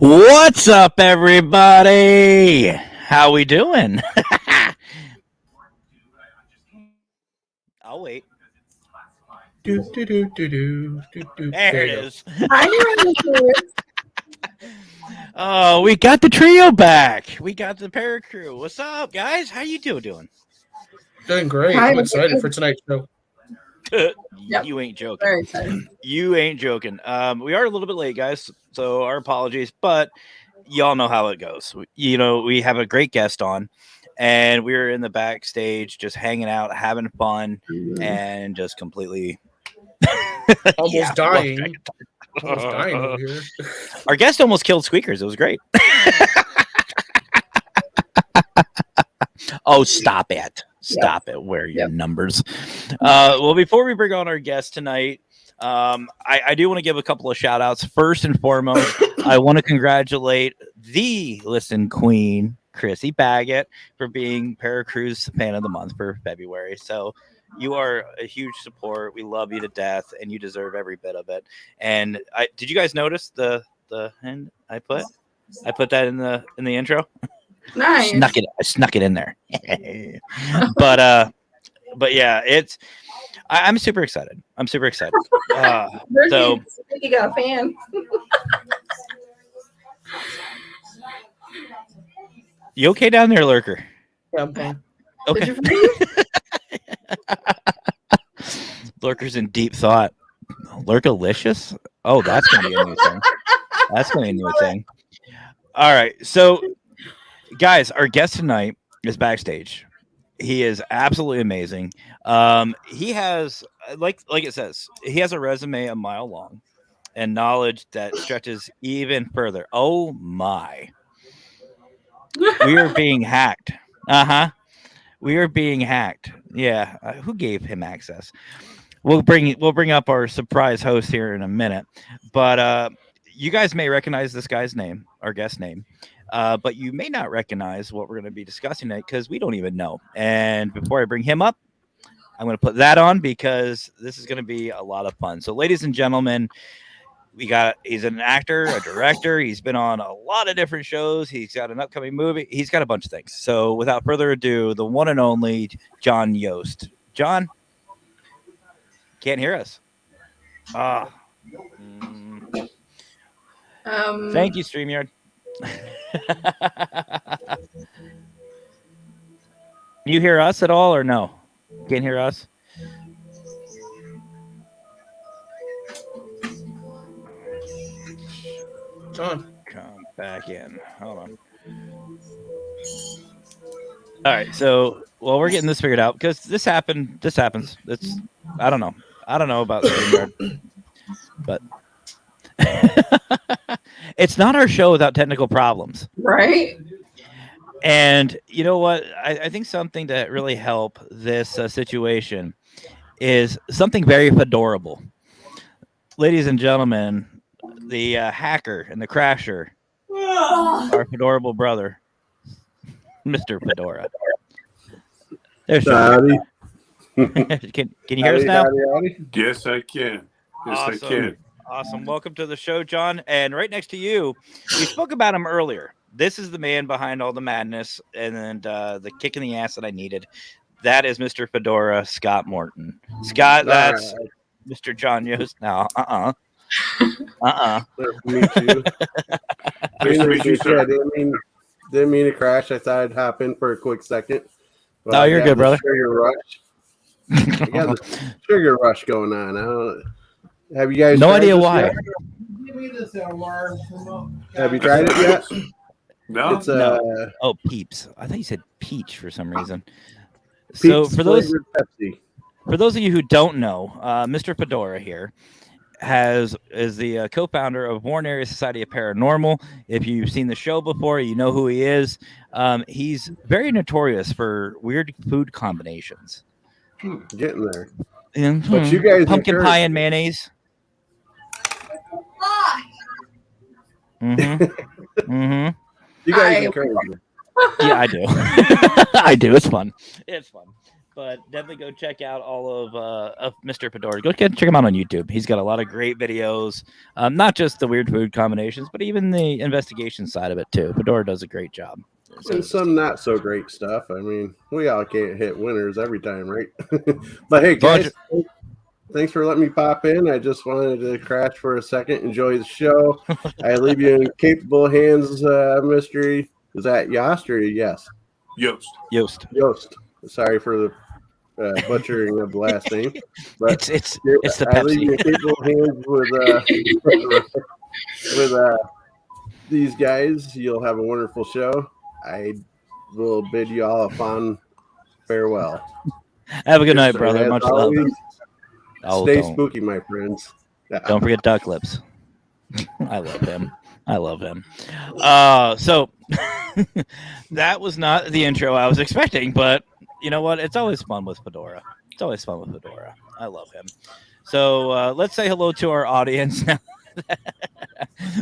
What's up, everybody? How we doing? I'll wait. There There it is. Hi, Oh, we got the trio back. We got the Paracrew. What's up, guys? How you doing? Doing great. Hi, I'm excited for tonight's show. Yep. You ain't joking. Very excited. You ain't joking. We are a little bit late, guys, so our apologies, but y'all know how it goes. We have a great guest on, and we were in the backstage just hanging out, having fun, and just completely Almost dying. Almost dying over here. Our guest almost killed Squeakers. It was great. Oh, stop it. Stop it. Where are your numbers? Well, before we bring on our guest tonight, I do want to give a couple of shout outs. First and foremost, I want to congratulate the Listen Queen, Chrissy Baggett, for being Paracrew's Fan of the Month for February. So you are a huge support. We love you to death, and you deserve every bit of it. And did you guys notice the hint I put? I put that in the intro. Nice. I snuck it in there. but yeah, I'm super excited. I'm super excited. So you got a fan. You okay down there, Lurker? Yeah, I'm fine. Okay. Lurker's in deep thought. Lurkalicious? Oh, that's gonna be a new thing. That's gonna be a new thing. All right, so guys, our guest tonight is backstage. He is absolutely amazing. He has, like it says, he has a resume a mile long and knowledge that stretches even further. Oh my. We are being hacked. We are being hacked. Yeah. Who gave him access? We'll bring up our surprise host here in a minute. But you guys may recognize this guy's name, our guest name. But you may not recognize what we're going to be discussing tonight because we don't even know. And before I bring him up, I'm going to put that on because this is going to be a lot of fun. So, ladies and gentlemen, he's an actor, a director. He's been on a lot of different shows. He's got an upcoming movie. He's got a bunch of things. So, without further ado, the one and only John Yost. John, can't hear us. Thank you, StreamYard. You hear us at all or no? Can't hear us? John, come back in. Hold on. All right, so we're getting this figured out because this happens. It's I don't know about StreamYard, but it's not our show without technical problems, right? And you know what? I think something to really help this situation is something very fedorable. Ladies and gentlemen, the hacker and the crasher, our fedorable brother, Mr. Fedora. There's Howdy. Can you hear us now? Howdy. Yes, I can. Yes, Awesome. I can. Awesome. Welcome to the show, John. And right next to you, we spoke about him earlier. This is the man behind all the madness and the kick in the ass that I needed. That is Mr. Fedora, Scott Morton. Scott, that's Mr. John Yost. No, Nice to meet you. Nice to meet you, sir. Didn't mean to crash. I thought it'd happen for a quick second. But No, you're good, brother. Sugar rush. I got the sugar rush going on. I don't, have you guys? No idea why. Yet? Have you tried it yet? No. It's No. Oh, Peeps. I thought you said peach for some reason. So for those of you who don't know, Mr. Fedora here is the co-founder of Warren Area Society of Paranormal. If you've seen the show before, you know who he is. He's very notorious for weird food combinations. Getting there. Mm-hmm. But you guys pumpkin pie and mayonnaise. Mm-hmm. Mm-hmm. You guys encourage me. Yeah, I do. I do. It's fun. It's fun. But definitely go check out all of Mr. Fedora. Check him out on YouTube. He's got a lot of great videos, not just the weird food combinations, but even the investigation side of it too. Fedora does a great job. So And does some Steve. not so great stuff. I mean, we all can't hit winners every time, right? But hey, Bunch guys, thanks for letting me pop in. I just wanted to crash for a second, enjoy the show. I leave you in capable hands, mystery. Is that Yost or yes? Yost. Yost. Sorry for the butchering of the last name, but It's the I leave you in Pepsi. capable hands with these guys. You'll have a wonderful show. I will bid you all a fond farewell. Have a good Yes, night, sir. brother. As Much love. always, Oh, stay don't. spooky, my friends. Don't forget Duck Lips. I love him. So that was not the intro I was expecting, but you know what? It's always fun with Fedora. I love him. So let's say hello to our audience now.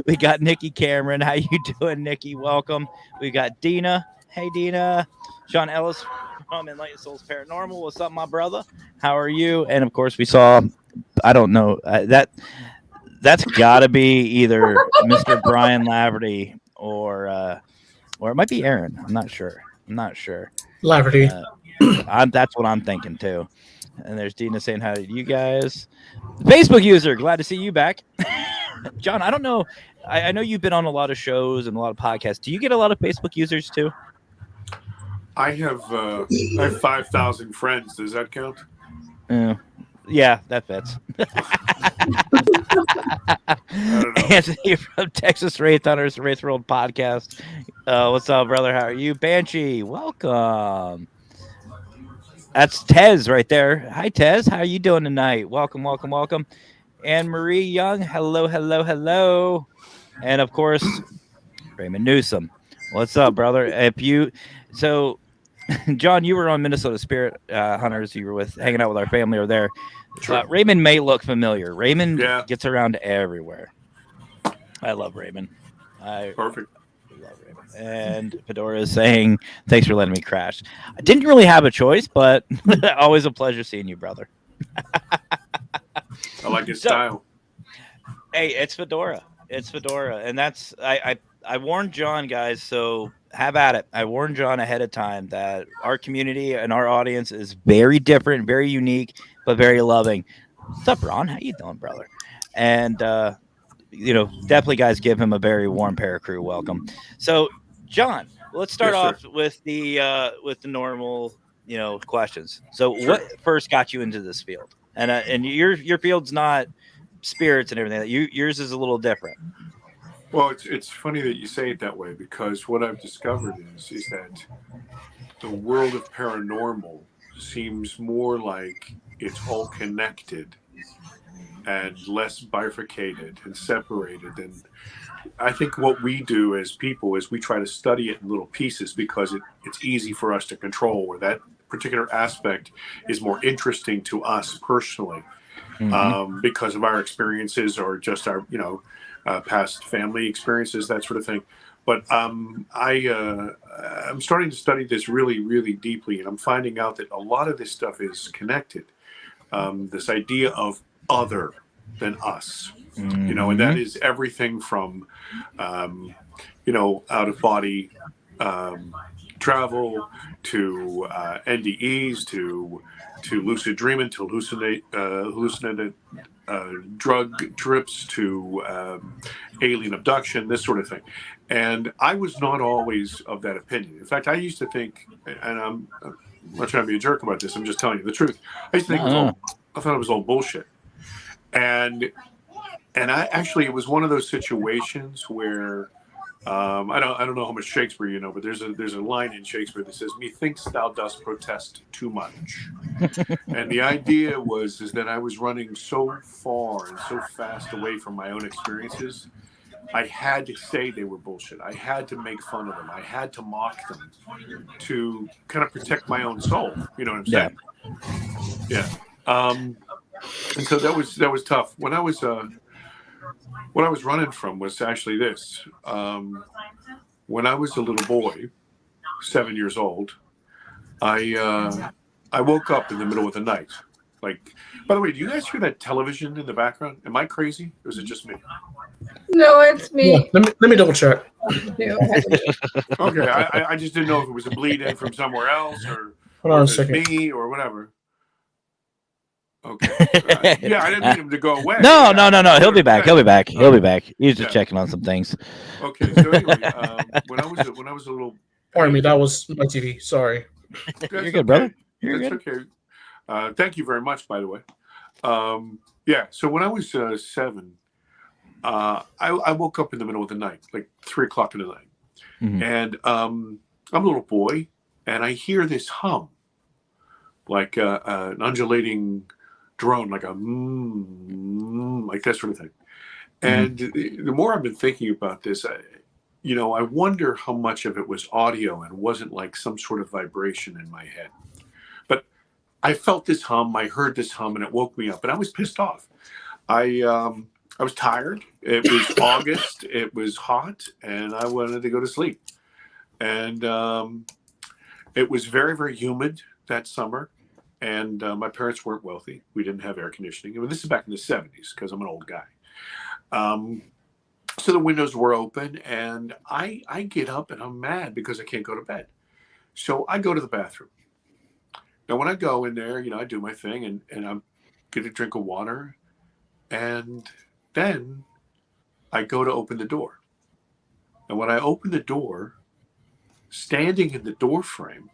We got Nikki Cameron. How you doing, Nikki? Welcome. We got Dina. Hey, Dina. Sean Ellis from Enlightened Souls Paranormal. What's up, my brother? How are you? And of course, we saw. I don't know that's got to be either Mr. Brian Laverty or it might be Aaron. I'm not sure. Laverty. That's what I'm thinking too. And there's Dina saying hi to you guys. Facebook user, glad to see you back. John, I don't know. I know you've been on a lot of shows and a lot of podcasts. Do you get a lot of Facebook users too? I have 5,000 friends. Does that count? Yeah, that fits. I don't know. Anthony from Texas Wraith Hunters, Wraith World Podcast. What's up, brother? How are you? Banshee, welcome. That's Tez right there. Hi, Tez. How are you doing tonight? Welcome. Anne Marie Young, hello. And of course, Raymond Newsom. What's up, brother? John, you were on Minnesota Spirit Hunters. You were hanging out with our family over there. Sure. Raymond may look familiar. Raymond Yeah. gets around everywhere. I love Raymond. Perfect. Love Raymond. And Fedora is saying, thanks for letting me crash. I didn't really have a choice, but always a pleasure seeing you, brother. I like his style. Hey, it's Fedora. And that's I warned John, guys, so have at it. I warned John ahead of time that our community and our audience is very different, very unique, but very loving. What's up, Ron? How you doing, brother? And definitely, guys, give him a very warm Paracrew welcome. So, John, let's start off with the normal, questions. So, what first got you into this field? And your field's not spirits and everything. Yours is a little different. Well, it's funny that you say it that way, because what I've discovered is that the world of paranormal seems more like it's all connected and less bifurcated and separated. And I think what we do as people is we try to study it in little pieces because it's easy for us to control, where that particular aspect is more interesting to us personally, because of our experiences or just our, past family experiences, that sort of thing. But I'm starting to study this really, really deeply, and I'm finding out that a lot of this stuff is connected. This idea of other than us, and that is everything from, out of body travel to NDEs to lucid dreaming to hallucinated drug trips to alien abduction, this sort of thing. And I was not always of that opinion. In fact, I used to think, and I'm not trying to be a jerk about this, I'm just telling you the truth. I used to think I thought it was all bullshit. And it was one of those situations where I don't know how much Shakespeare you know, but there's a line in Shakespeare that says, "Methinks thou dost protest too much." And the idea is that I was running so far and so fast away from my own experiences, I had to say they were bullshit. I had to make fun of them. I had to mock them to kind of protect my own soul. You know what I'm saying? Yeah. And so that was tough. What I was running from was actually this. When I was a little boy, 7 years old, I I woke up in the middle of the night. Like, by the way, do you guys hear that television in the background? Am I crazy, or is it just me? No, it's Yeah, me. let me double check. Okay, I just didn't know if it was a bleed in from somewhere else, or Hold on a if it's second. me, or whatever. Okay. Yeah, I didn't mean him to go away. No. He'll be Yeah, back. yeah. He'll be back. He'll be back. He's just Yeah. checking on some things. Okay. So anyway, when I was a little. Pardon me, that was my TV. Sorry. You're good, brother. You're That's good. okay. Thank you very much, by the way. Yeah. So when I was 7, I woke up in the middle of the night, like 3:00 in the night, Mhm. and I'm a little boy, and I hear this hum, like an undulating drone, like a like that sort of thing. And the more I've been thinking about this, I wonder how much of it was audio and wasn't like some sort of vibration in my head. But I felt this hum, I heard this hum, and it woke me up, and I was pissed off. I was tired. It was August. It was hot, and I wanted to go to sleep. And it was very, very humid that summer. And my parents weren't wealthy. We didn't have air conditioning. I mean, this is back in the 70s because I'm an old guy. So the windows were open, and I get up, and I'm mad because I can't go to bed. So I go to the bathroom. Now, when I go in there, I do my thing, and I get a drink of water. And then I go to open the door. And when I open the door, standing in the door frame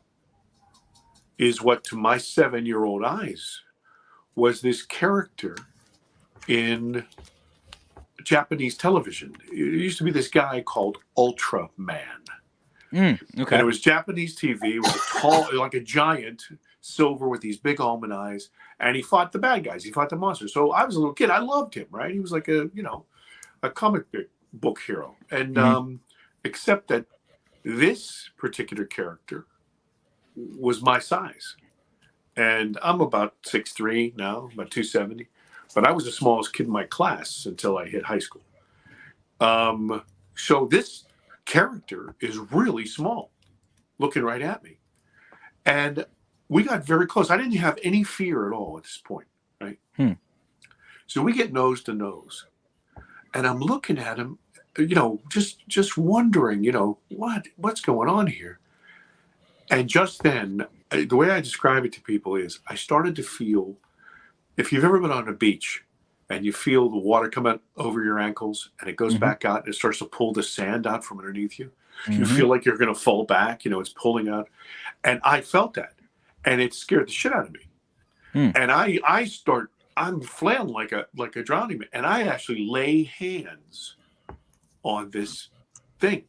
is what, to my 7-year-old eyes, was this character in Japanese television. It used to be this guy called Ultraman. Okay. And it was Japanese TV. It was a tall, like a giant, silver with these big almond eyes. And he fought the bad guys. He fought the monsters. So I was a little kid. I loved him, right? He was like a comic book hero. And except that this particular character was my size. And I'm about 6'3" now, about 270. But I was the smallest kid in my class until I hit high school. So this character is really small, looking right at me. And we got very close. I didn't have any fear at all at this point, right? So we get nose to nose. And I'm looking at him, just wondering, what's going on here? And just then, the way I describe it to people is I started to feel, if you've ever been on a beach and you feel the water come out over your ankles and it goes back out and it starts to pull the sand out from underneath you, you feel like you're going to fall back, it's pulling out. And I felt that. And it scared the shit out of me. And I'm flailing like a drowning man. And I actually lay hands on this thing.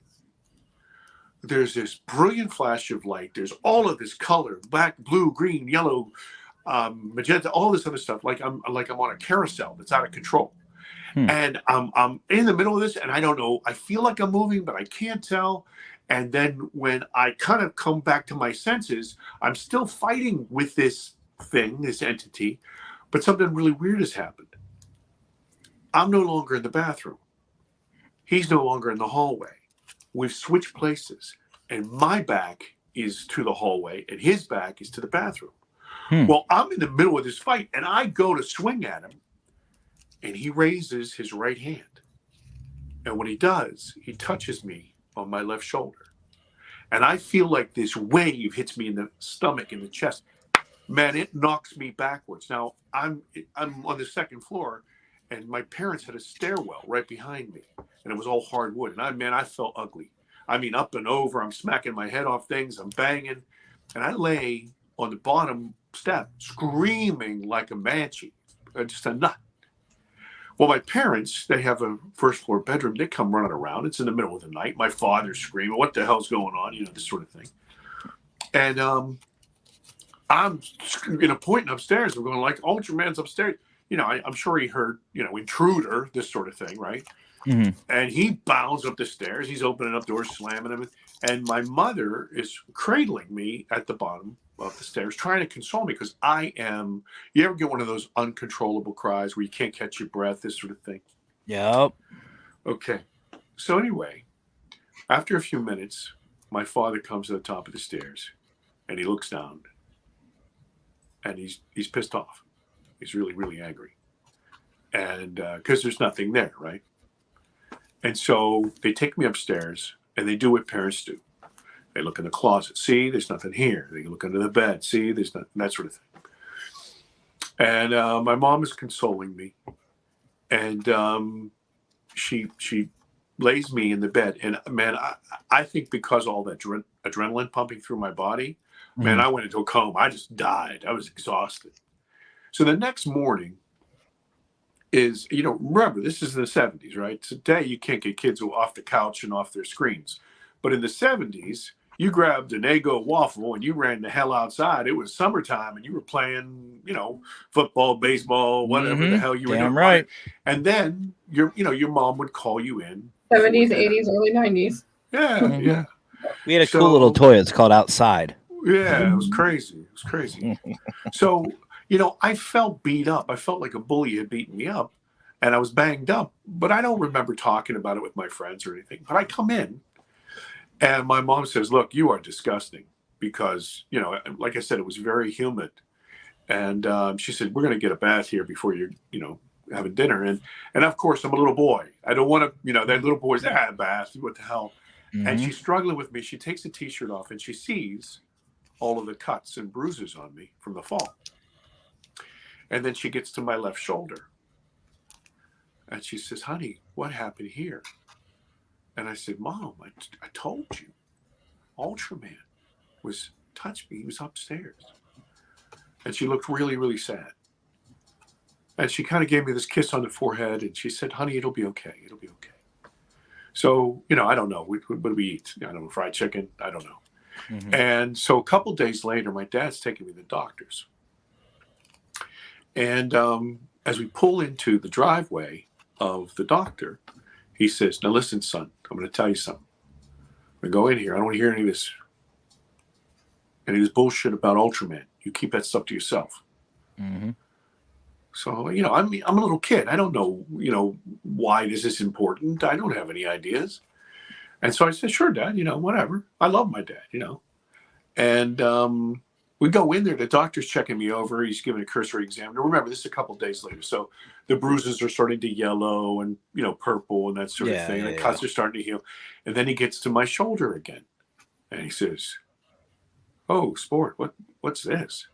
There's this brilliant flash of light. There's all of this color, black, blue, green, yellow, magenta, all this other stuff. Like I'm on a carousel that's out of control. And I'm in the middle of this, and I don't know. I feel like I'm moving, but I can't tell. And then when I kind of come back to my senses, I'm still fighting with this thing, this entity, but something really weird has happened. I'm no longer in the bathroom. He's no longer in the hallway. We've switched places, and my back is to the hallway, and his back is to the bathroom. Well, I'm in the middle of this fight, and I go to swing at him, and he raises his right hand. And when he does, he touches me on my left shoulder. And I feel like this wave hits me in the stomach, in the chest. Man, it knocks me backwards. Now, I'm on the second floor, and my parents had a stairwell right behind me, and it was all hardwood. And I felt ugly. I mean, up and over, I'm smacking my head off things, I'm banging. And I lay on the bottom step, screaming like a banshee, just a nut. Well, my parents, they have a first floor bedroom. They come running around. It's in the middle of the night. My father's screaming, what the hell's going on? This sort of thing. And I'm pointing upstairs. We're going like, Ultraman's upstairs. I'm sure he heard, intruder, this sort of thing, right? And he bounds up the stairs. He's opening up doors, slamming them. And my mother is cradling me at the bottom of the stairs, trying to console me because you ever get one of those uncontrollable cries where you can't catch your breath, this sort of thing? Yep. Okay. So anyway, after a few minutes, my father comes to the top of the stairs and he looks down and he's pissed off. He's really, really angry. And because there's nothing there, right? And so they take me upstairs and they do what parents do. They look in the closet. See, there's nothing here. They look under the bed. See, there's nothing, that sort of thing. And my mom is consoling me. And she lays me in the bed. And man, I think because all that adrenaline pumping through my body, man, I went into a coma. I just died. I was exhausted. So the next morning is, remember, this is the 70s, right? Today, you can't get kids off the couch and off their screens. But in the 70s, you grabbed an Eggo waffle and you ran the hell outside. It was summertime and you were playing, football, baseball, whatever the hell you were doing. Damn right. And then your mom would call you in. 70s, 80s, early 90s. Yeah, yeah. We had a cool little toy. It's called Outside. Yeah, it was crazy. It was crazy. So, I felt beat up. I felt like a bully had beaten me up and I was banged up, but I don't remember talking about it with my friends or anything. But I come in and my mom says, look, you are disgusting because, like I said, it was very humid. And she said, we're going to get a bath here before you're, having dinner. And of course, I'm a little boy. I don't want to, that little boy's a bath. What the hell? Mm-hmm. And she's struggling with me. She takes the T-shirt off and she sees all of the cuts and bruises on me from the fall. And then she gets to my left shoulder. And she says, honey, what happened here? And I said, Mom, I told you. Ultraman touched me. He was upstairs. And she looked really, really sad. And she kind of gave me this kiss on the forehead. And she said, honey, it'll be okay. It'll be okay. So, I don't know. What do we eat? I don't know, fried chicken? I don't know. Mm-hmm. And so a couple days later, my dad's taking me to the doctors. And as we pull into the driveway of the doctor, he says, now listen, son, I'm going to tell you something. I'm going to go in here. I don't want to hear any of this bullshit about Ultraman. You keep that stuff to yourself. Mm-hmm. So, I'm a little kid. I don't know, why this is important. I don't have any ideas. And so I said, sure, Dad, whatever. I love my dad, And we go in there. The doctor's checking me over. He's giving a cursory exam. Now, remember, this is a couple of days later. So the bruises are starting to yellow and, purple and that sort of thing. And the cuts are starting to heal. And then he gets to my shoulder again. And he says, oh, sport, what's this?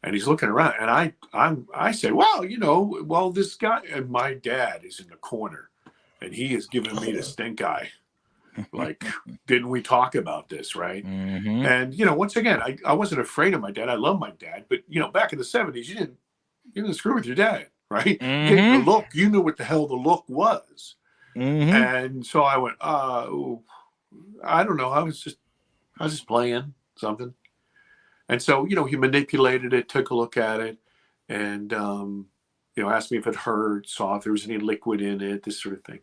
And he's looking around. And I say, well, this guy, and my dad is in the corner. And he is giving me the stink eye. Like, didn't we talk about this, right? Mm-hmm. And, once again, I wasn't afraid of my dad. I love my dad. But, back in the 70s, you didn't screw with your dad, right? Mm-hmm. The look, you knew what the hell the look was. Mm-hmm. And so I went, I don't know. I was just playing something. And so, he manipulated it, took a look at it, and, asked me if it hurt, saw if there was any liquid in it, this sort of thing.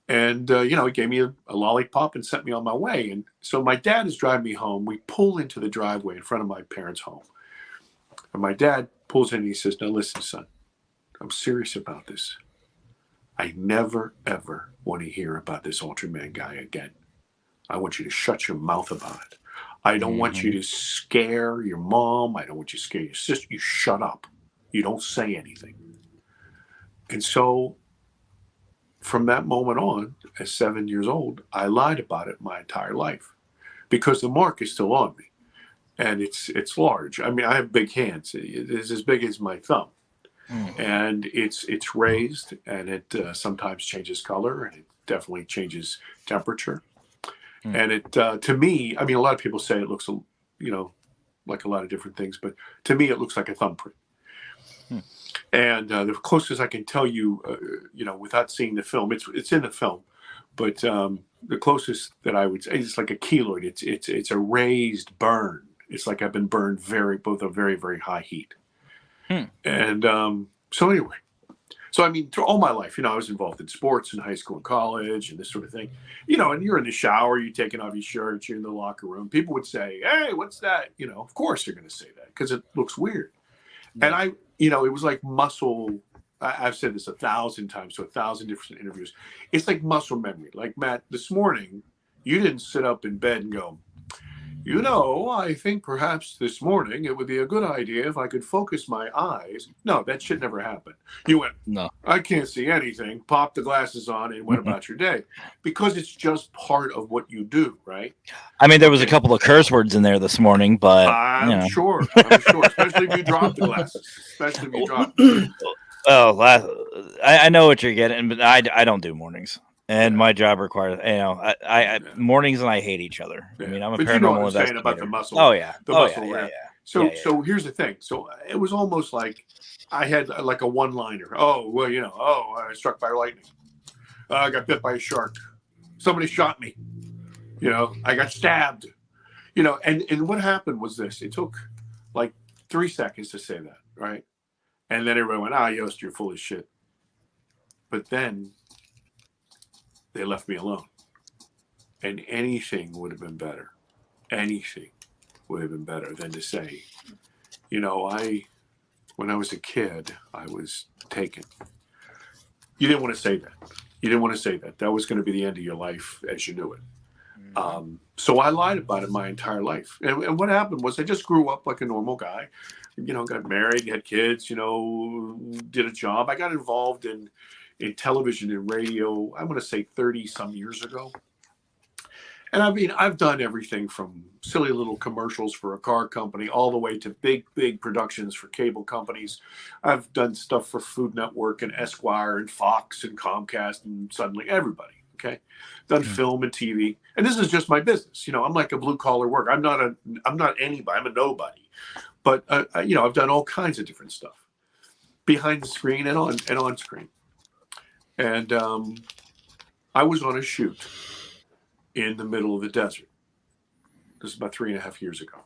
And, he gave me a lollipop and sent me on my way. And so my dad is driving me home. We pull into the driveway in front of my parents' home. And my dad pulls in and he says, now listen, son, I'm serious about this. I never, ever want to hear about this Ultraman guy again. I want you to shut your mouth about it. I don't want you to scare your mom. I don't want you to scare your sister. You shut up. You don't say anything. And so from that moment on, at 7 years old, I lied about it my entire life because the mark is still on me. And it's large. I mean, I have big hands. It's as big as my thumb. And it's raised, and it sometimes changes color, and it definitely changes temperature. And it, to me, I mean, a lot of people say it looks, like a lot of different things, but to me, it looks like a thumbprint. And the closest I can tell you, without seeing the film, it's in the film, but the closest that I would say is like a keloid. It's a raised burn. It's like I've been burned both a very, very high heat. And so anyway, so I mean, through all my life, I was involved in sports in high school and college and this sort of thing, and you're in the shower, you're taking off your shirt, you're in the locker room. People would say, hey, what's that? Of course you're going to say that because it looks weird. And it was like muscle. I've said this 1,000 times to 1,000 different interviews. It's like muscle memory. Like, Matt, this morning, you didn't sit up in bed and go, you know, I think perhaps this morning it would be a good idea if I could focus my eyes. No, that shit never happened. You went, No. I can't see anything, popped the glasses on, and went about your day. Because it's just part of what you do, right? I mean, there was a couple of curse words in there this morning, but I'm sure. Especially if you drop the glasses. Especially if you drop them. Oh, I know what you're getting, but I don't do mornings, and my job requires I mornings and I hate each other. I mean, I'm a but paranormal you know what I'm saying investigator. about the muscle. Oh yeah, the muscle wear. So So here's the thing. So it was almost like I had like a one-liner. Oh well, you know. Oh, I was struck by lightning. I got bit by a shark. Somebody shot me. You know, I got stabbed. You know, and what happened was this. It took like 3 seconds to say that, right? And then everybody went, Yost, you're full of shit. But then they left me alone. And anything would have been better. Anything would have been better than to say, you know, when I was a kid, I was taken. You didn't want to say that. You didn't want to say that. That was going to be the end of your life as you knew it. So I lied about it my entire life. And what happened was I just grew up like a normal guy. You know, got married, had kids, you know, did a job. I got involved in television and radio, I want to say 30 some years ago. And I mean, I've done everything from silly little commercials for a car company all the way to big productions for cable companies. I've done stuff for Food Network and Esquire and Fox and Comcast and suddenly everybody. Okay. Done film and TV. And this is just my business. You know, I'm like a blue collar worker. I'm not anybody. I'm a nobody. But, you know, I've done all kinds of different stuff behind the screen and on screen. And I was on a shoot in the middle of the desert. This is about 3.5 years ago.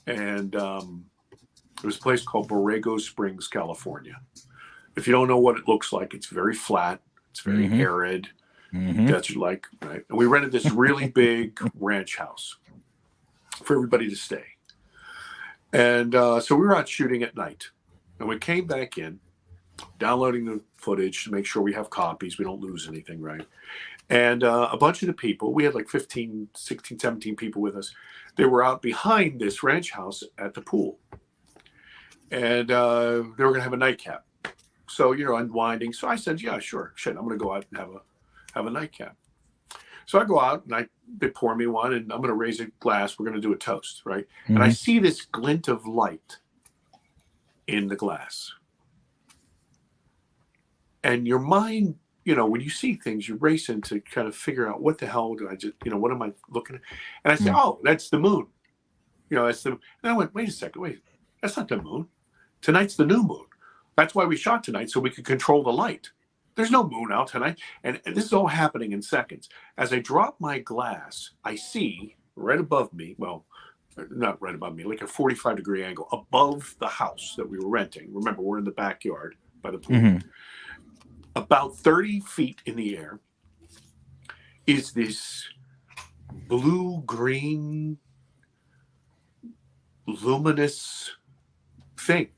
And it was a place called Borrego Springs, California. If you don't know what it looks like, it's very flat. It's very arid, desert-like. Right? And we rented this really big ranch house for everybody to stay. And so we were out shooting at night. And we came back in, downloading the footage to make sure we have copies. We don't lose anything, right? And a bunch of the people, we had like 15, 16, 17 people with us. They were out behind this ranch house at the pool. And they were going to have a nightcap. So, you know, unwinding. So I said, yeah, sure. Shit, I'm going to go out and have a nightcap. So I go out and they pour me one and I'm going to raise a glass. We're going to do a toast, right? And I see this glint of light in the glass. And your mind, you know, when you see things, you race in to kind of figure out what the hell do I just, you know, what am I looking at? And I said, oh, that's the moon. You know, that's the, and I went, wait a second, that's not the moon. Tonight's the new moon. That's why we shot tonight, so we could control the light. There's no moon out tonight. And this is all happening in seconds. As I drop my glass, I see right above me, well, not right above me, like a 45-degree angle above the house that we were renting. Remember, we're in the backyard by the pool. About 30 feet in the air is this blue-green, luminous thing.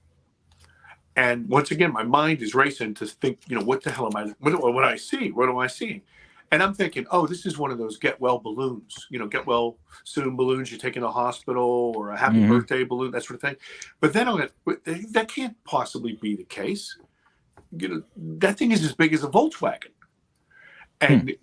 And once again, my mind is racing to think, you know, what the hell am I, what do I see? What am I seeing? And I'm thinking, oh, this is one of those get well balloons, you know, get well soon balloons you take in a hospital or a happy birthday balloon, that sort of thing. But then that can't possibly be the case. You know, that thing is as big as a Volkswagen. And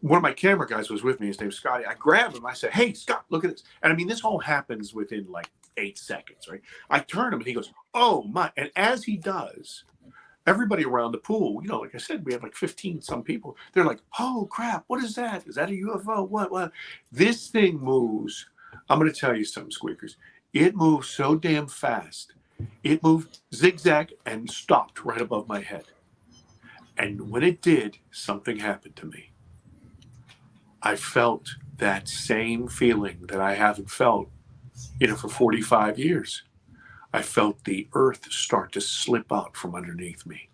one of my camera guys was with me, his name's Scotty. I grabbed him, I said, hey, Scott, look at this. And I mean, this all happens within like 8 seconds, right? I turn him and he goes, oh my. And as he does, everybody around the pool, you know, like I said, we have like 15 some people. They're like, oh crap, what is that? Is that a UFO? What? This thing moves. I'm going to tell you something, Squeakers. It moves so damn fast. It moved zigzag and stopped right above my head. And when it did, something happened to me. I felt that same feeling that I haven't felt, you know, for 45 years. I felt the earth start to slip out from underneath me.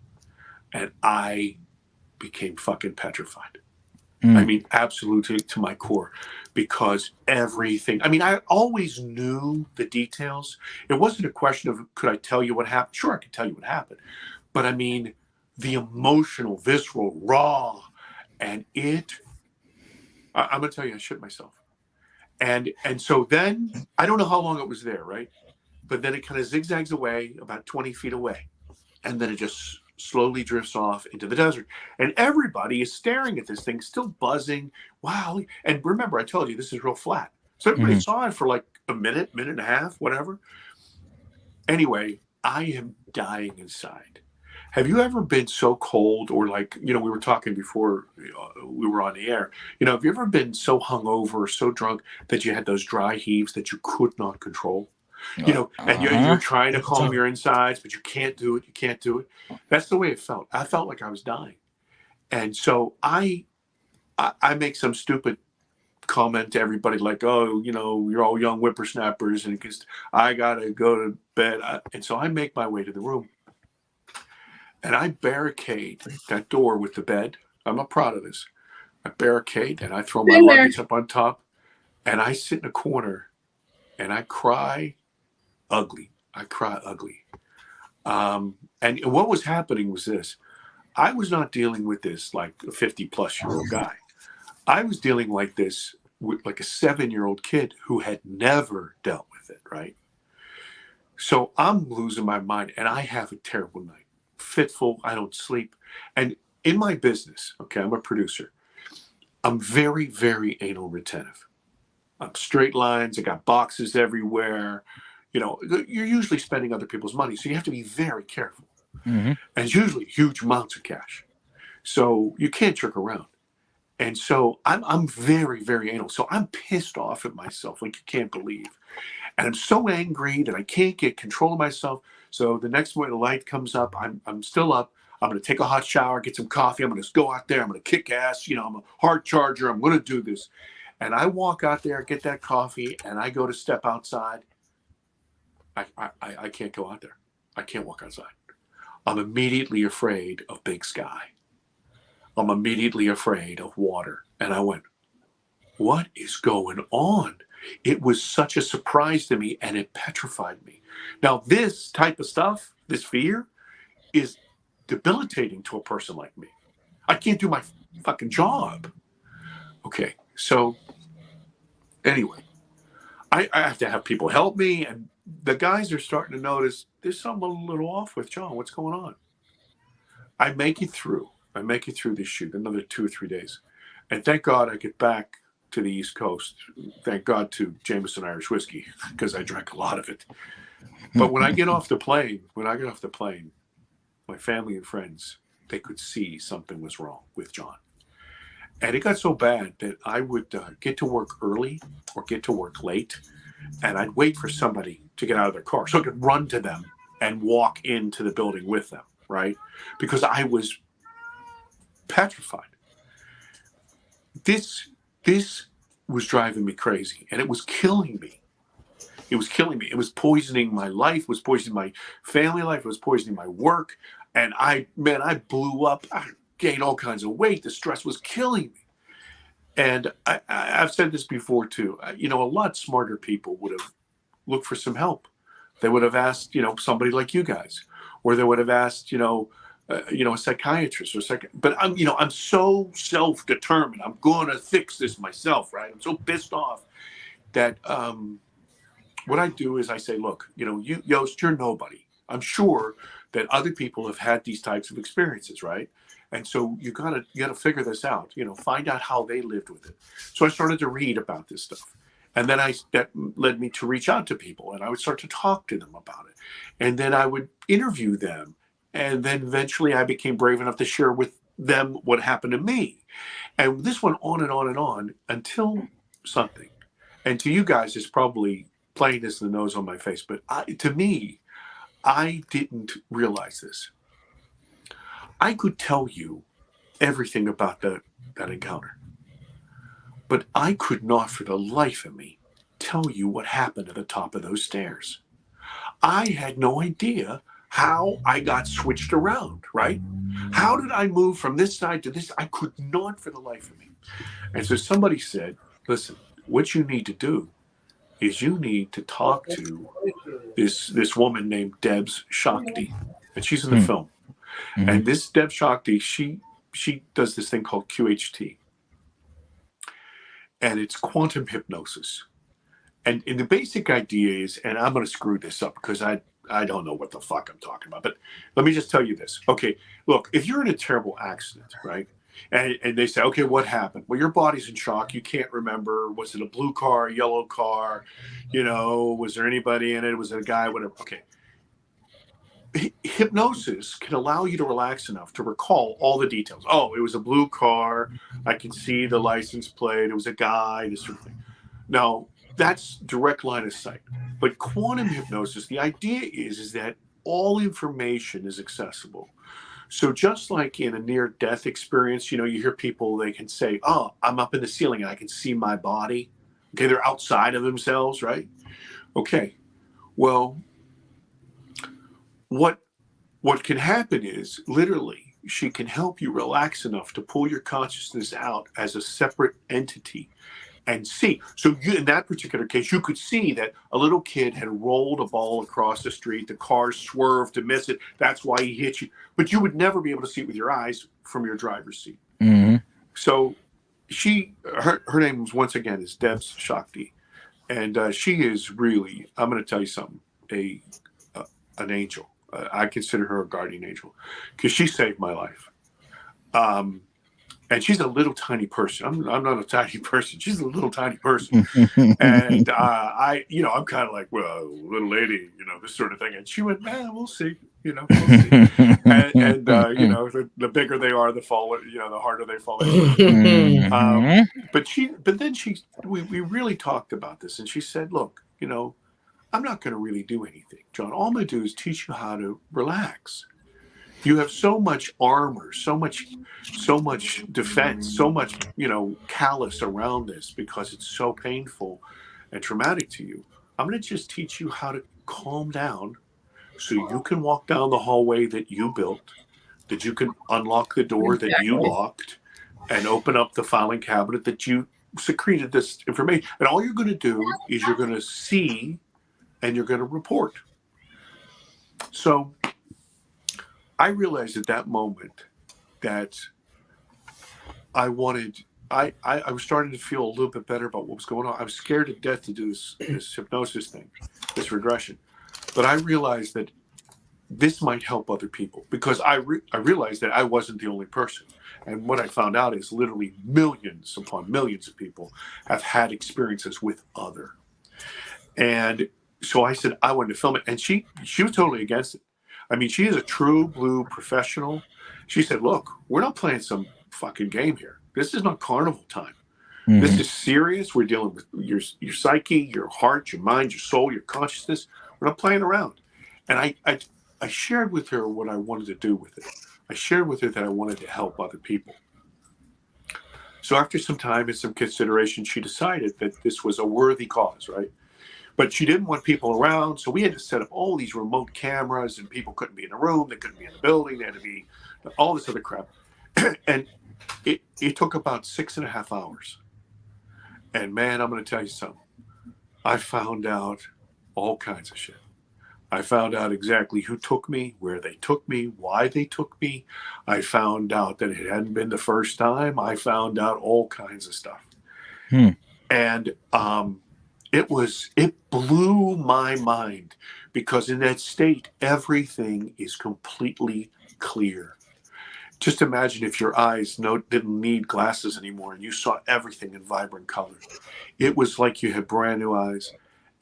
And I became fucking petrified. I mean, absolutely to my core, because everything, I mean, I always knew the details. It wasn't a question of, could I tell you what happened? Sure, I could tell you what happened. But I mean, the emotional, visceral, raw, and I'm going to tell you, I shit myself. And so then I don't know how long it was there, right? But then it kind of zigzags away about 20 feet away. And then it just slowly drifts off into the desert. And everybody is staring at this thing, still buzzing. Wow. And remember, I told you this is real flat. So everybody saw it for like a minute and a half, whatever. Anyway, I am dying inside. Have you ever been so cold, or like, we were talking before we were on the air, have you ever been so hungover or so drunk that you had those dry heaves that you could not control? And you're trying to calm your insides, but you can't do it. You can't do it. That's the way it felt. I felt like I was dying. And so I make some stupid comment to everybody like, oh, you're all young whippersnappers, and I got to go to bed. And so I make my way to the room. And I barricade that door with the bed. I'm not proud of this. I barricade and I throw my luggage up on top, and I sit in a corner and I cry ugly. I cry ugly. And what was happening was this. I was not dealing with this like a 50-plus-year-old guy. I was dealing like this with like a 7-year-old kid who had never dealt with it, right? So I'm losing my mind, and I have a terrible night. Fitful, I don't sleep. And in my business, okay, I'm a producer. I'm very, very anal retentive. I'm straight lines. I got boxes everywhere. You're usually spending other people's money, so you have to be very careful. And it's usually huge amounts of cash. So you can't jerk around. And so I'm very, very anal. So I'm pissed off at myself like you can't believe. And I'm so angry that I can't get control of myself. So the next morning the light comes up, I'm still up. I'm going to take a hot shower, get some coffee. I'm going to go out there. I'm going to kick ass. I'm a hard charger. I'm going to do this. And I walk out there, get that coffee, and I go to step outside. I can't go out there. I can't walk outside. I'm immediately afraid of big sky. I'm immediately afraid of water. And I went, what is going on? It was such a surprise to me, and it petrified me. Now, this type of stuff, this fear, is debilitating to a person like me. I can't do my fucking job. Okay, so anyway, I have to have people help me, and the guys are starting to notice there's something a little off with John. What's going on? I make it through this shoot, another 2 or 3 days. And thank God I get back to the East Coast. Thank God to Jameson Irish whiskey, because I drank a lot of it. But when I get off the plane, my family and friends, they could see something was wrong with John. And it got so bad that I would get to work early or get to work late, and I'd wait for somebody to get out of their car so I could run to them and walk into the building with them, right? Because I was petrified. This was driving me crazy, and it was killing me. It was killing me. It was poisoning my life, it was poisoning my family life, it was poisoning my work. And I blew up. I gained all kinds of weight. The stress was killing me. And I've said this before too. A lot smarter people would have looked for some help. They would have asked, somebody like you guys, or they would have asked, a psychiatrist or But I'm so self-determined. I'm going to fix this myself, right? I'm so pissed off that what I do is I say, look, Yost, you're nobody. I'm sure that other people have had these types of experiences, right? And so you gotta figure this out. Find out how they lived with it. So I started to read about this stuff, and then that led me to reach out to people, and I would start to talk to them about it, and then I would interview them, and then eventually I became brave enough to share with them what happened to me, and this went on and on and on until something. And to you guys, it's probably playing this in the nose on my face, but to me, I didn't realize this. I could tell you everything about that encounter, but I could not for the life of me tell you what happened at the top of those stairs. I had no idea how I got switched around, right? How did I move from this side to this? I could not for the life of me. And so somebody said, listen, what you need to do is you need to talk to this woman named Debs Shakti, and she's in the film. And this Debs Shakti, she does this thing called QHT. and it's quantum hypnosis. And the basic idea is, and I'm going to screw this up because I don't know what the fuck I'm talking about, but let me just tell you this. Okay, look, if you're in a terrible accident, right? And they say, okay, what happened? Well, your body's in shock. You can't remember. Was it a blue car, a yellow car? Was there anybody in it? Was it a guy? Whatever. Okay. Hypnosis can allow you to relax enough to recall all the details. Oh, it was a blue car. I can see the license plate. It was a guy, this sort of thing. Now, that's direct line of sight. But quantum hypnosis, the idea is that all information is accessible. So just like in a near-death experience, you hear people, they can say, oh, I'm up in the ceiling and I can see my body. Okay, they're outside of themselves, right? Okay, well, what can happen is, literally, she can help you relax enough to pull your consciousness out as a separate entity and see. So in that particular case, you could see that a little kid had rolled a ball across the street. The car swerved to miss it. That's why he hit you. But you would never be able to see it with your eyes from your driver's seat. Mm-hmm. So her name was, once again, is Debs Shakti. And she is really, I'm going to tell you something, an angel. I consider her a guardian angel because she saved my life. And she's a little tiny person. I'm not a tiny person. She's a little tiny person. And I'm kind of like, well, little lady, this sort of thing. And she went, man, we'll see. We'll see. and the bigger they are, the harder they fall. But then we really talked about this, and she said, look, I'm not going to really do anything, John. All I'm going to do is teach you how to relax. You have so much armor, so much defense, so much, callous around this because it's so painful and traumatic to you. I'm going to just teach you how to calm down so you can walk down the hallway that you built, that you can unlock the door that you locked and open up the filing cabinet that you secreted this information. And all you're going to do is you're going to see and you're going to report. So I realized at that moment that I was starting to feel a little bit better about what was going on. I was scared to death to do this hypnosis thing, this regression. But I realized that this might help other people because I realized that I wasn't the only person. And what I found out is literally millions upon millions of people have had experiences with other. And so I said, I wanted to film it. And she was totally against it. I mean, she is a true blue professional. She said, look, we're not playing some fucking game here. This is not carnival time. Mm-hmm. This is serious. We're dealing with your psyche, your heart, your mind, your soul, your consciousness. We're not playing around. And I shared with her what I wanted to do with it. I shared with her that I wanted to help other people. So after some time and some consideration, she decided that this was a worthy cause, right? But she didn't want people around, so we had to set up all these remote cameras, and people couldn't be in the room, they couldn't be in the building, they had to be all this other crap. And it took about 6.5 hours. And man, I'm going to tell you something. I found out all kinds of shit. I found out exactly who took me, where they took me, why they took me. I found out that it hadn't been the first time. I found out all kinds of stuff. And it blew my mind because in that state, everything is completely clear. Just imagine if your eyes didn't need glasses anymore and you saw everything in vibrant color. It was like you had brand new eyes.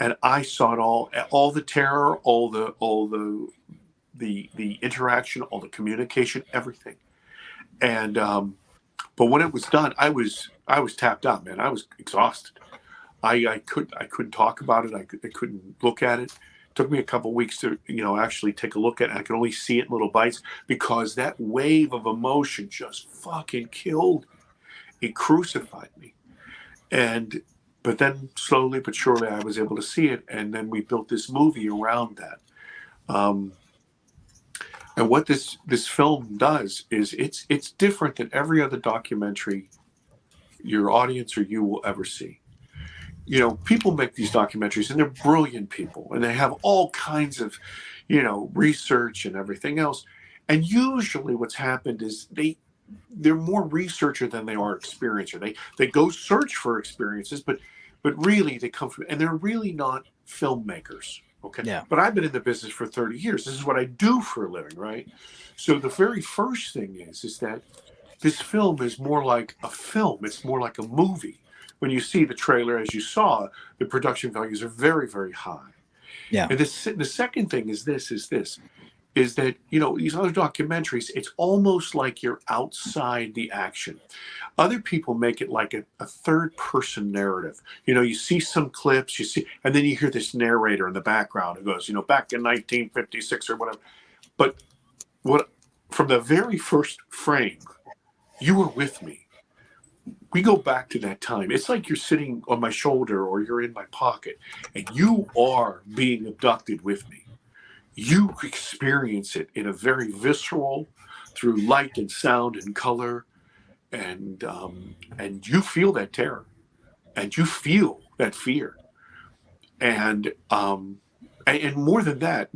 And I saw it all the terror, all the interaction, all the communication, everything. And but when it was done, I was tapped out, man. I was exhausted. I couldn't talk about it. I couldn't look at it. It took me a couple of weeks to actually take a look at it. I could only see it in little bites because that wave of emotion just fucking killed me. It crucified me. But then slowly but surely I was able to see it, and then we built this movie around that. And what this film does is it's different than every other documentary your audience or you will ever see. People make these documentaries, and they're brilliant people, and they have all kinds of, research and everything else. And usually what's happened is they're more researcher than they are experiencer. They go search for experiences, but really they come from, and they're really not filmmakers. Okay. Yeah. But I've been in the business for 30 years. This is what I do for a living, right? So the very first thing is that this film is more like a film. It's more like a movie. When you see the trailer, as you saw, the production values are very, very high. Yeah. And the second thing is that, you know, these other documentaries, it's almost like you're outside the action. Other people make it like a third person narrative. You know, you see some clips, and then you hear this narrator in the background who goes, you know, back in 1956 or whatever. But from the very first frame, you were with me. We go back to that time. It's like you're sitting on my shoulder or you're in my pocket, and you are being abducted with me. You experience it in a very visceral, through light and sound and color, and you feel that terror, and you feel that fear, and more than that,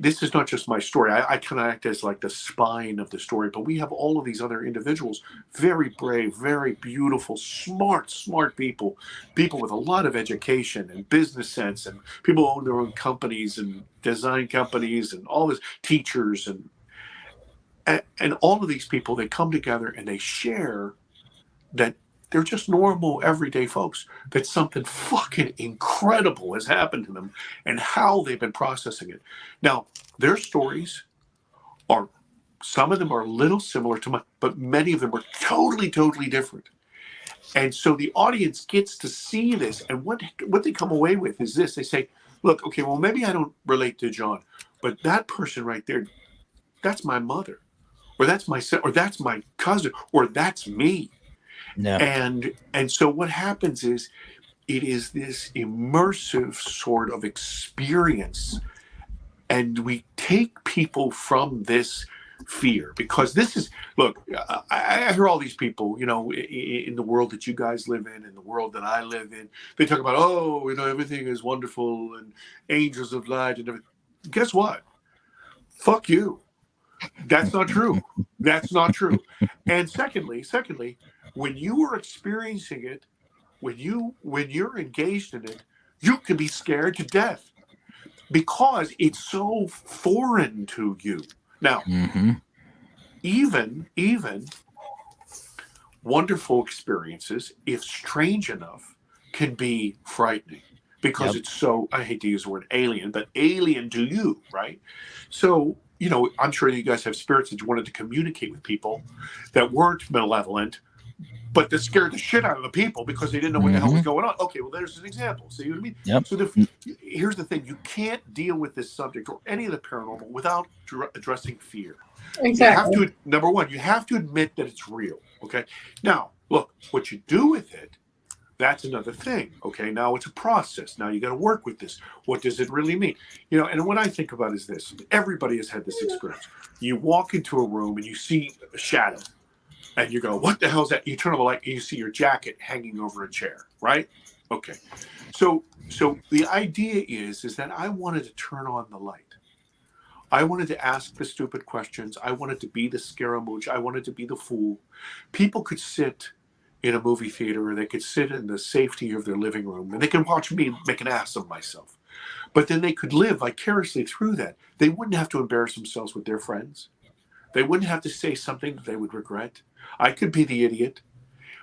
this is not just my story. I kind of act as like the spine of the story, but we have all of these other individuals, very brave, very beautiful, smart people with a lot of education and business sense, and people who own their own companies and design companies and all this, teachers and all of these people, they come together and they share that they're just normal, everyday folks, that something fucking incredible has happened to them and how they've been processing it. Now, their stories some of them are a little similar to mine, but many of them are totally, totally different. And so the audience gets to see this, and what they come away with is this. They say, look, okay, well, maybe I don't relate to John, but that person right there, that's my mother, or that's my son, or that's my cousin, or that's me. Yeah. And so what happens is it is this immersive sort of experience, and we take people from this fear, because this is, look, I hear all these people, you know, in the world that you guys live in the world that I live in, they talk about, oh, you know, everything is wonderful and angels of light and everything. Guess what? Fuck you. That's not true. That's not true. And secondly, when you are experiencing it, when you're engaged in it, you can be scared to death because it's so foreign to you. Now, even wonderful experiences, if strange enough, can be frightening because it's so, I hate to use the word alien, but alien to you, right? So, you know, I'm sure you guys have spirits that you wanted to communicate with people that weren't malevolent, but that scared the shit out of the people because they didn't know what the hell was going on. Okay, well, there's an example. See what I mean? Yep. So here's the thing. You can't deal with this subject or any of the paranormal without addressing fear. Exactly. You have to, number one, you have to admit that it's real. Okay. Now, look, what you do with it, that's another thing. Okay. Now it's a process. Now you got to work with this. What does it really mean? You know, and what I think about is this. Everybody has had this experience. You walk into a room and you see a shadow. And you go, what the hell is that? You turn on the light and you see your jacket hanging over a chair, right? Okay. So the idea is that I wanted to turn on the light. I wanted to ask the stupid questions. I wanted to be the scaramouche. I wanted to be the fool. People could sit in a movie theater, or they could sit in the safety of their living room, and they could watch me make an ass of myself. But then they could live vicariously through that. They wouldn't have to embarrass themselves with their friends. They wouldn't have to say something that they would regret. I could be the idiot,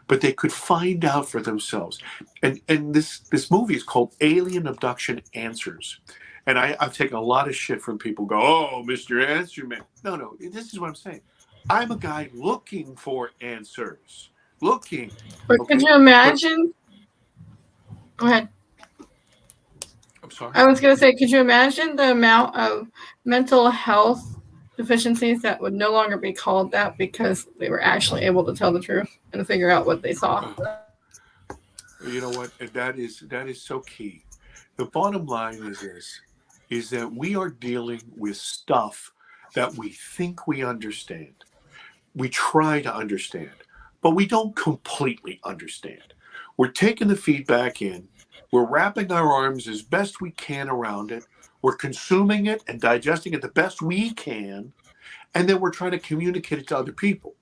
but they could find out for themselves. And this movie is called Alien Abduction Answers. And I've taken a lot of shit from people go, oh, Mr. Answer Man. No, this is what I'm saying. I'm a guy looking for answers. Looking. But okay? could you imagine? Go ahead. I'm sorry. I was going to say, could you imagine the amount of mental health deficiencies that would no longer be called that because they were actually able to tell the truth and figure out what they saw? You know what? That is so key. The bottom line is that we are dealing with stuff that we think we understand. We try to understand, but we don't completely understand. We're taking the feedback in. We're wrapping our arms as best we can around it. We're consuming it and digesting it the best we can. And then we're trying to communicate it to other people.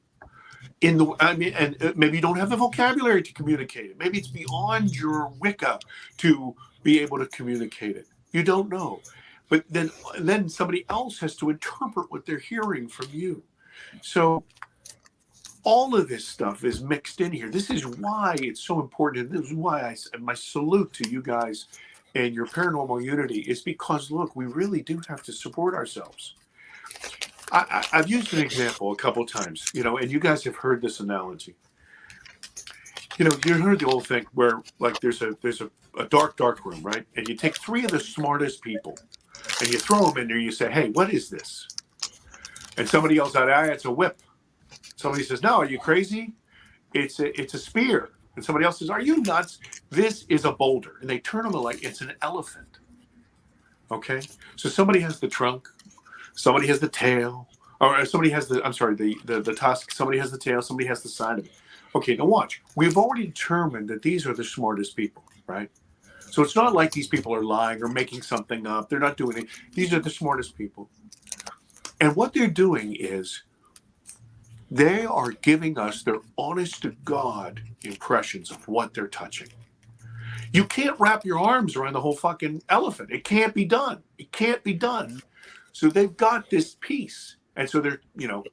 I mean, and maybe you don't have the vocabulary to communicate it. Maybe it's beyond your Wicca to be able to communicate it. You don't know. But then somebody else has to interpret what they're hearing from you. So all of this stuff is mixed in here. This is why it's so important. And this is why my salute to you guys and your paranormal unity is because, look, we really do have to support ourselves. I've used an example a couple of times, and you guys have heard this analogy. You heard the old thing where, like, there's a dark room, right? And you take 3 of the smartest people and you throw them in there. You say, hey, what is this? And somebody yells out, it's a whip. Somebody says, no, are you crazy? It's a spear. And somebody else says, are you nuts? This is a boulder. And they turn them like it's an elephant. Okay? So somebody has the trunk. Somebody has the tail. Or somebody has the tusk. Somebody has the tail. Somebody has the side of it. Okay, now watch. We've already determined that these are the smartest people, right? So it's not like these people are lying or making something up. They're not doing it. These are the smartest people. And what they're doing is they are giving us their honest-to-God impressions of what they're touching. You can't wrap your arms around the whole fucking elephant. It can't be done. It can't be done. So they've got this piece. And so they're,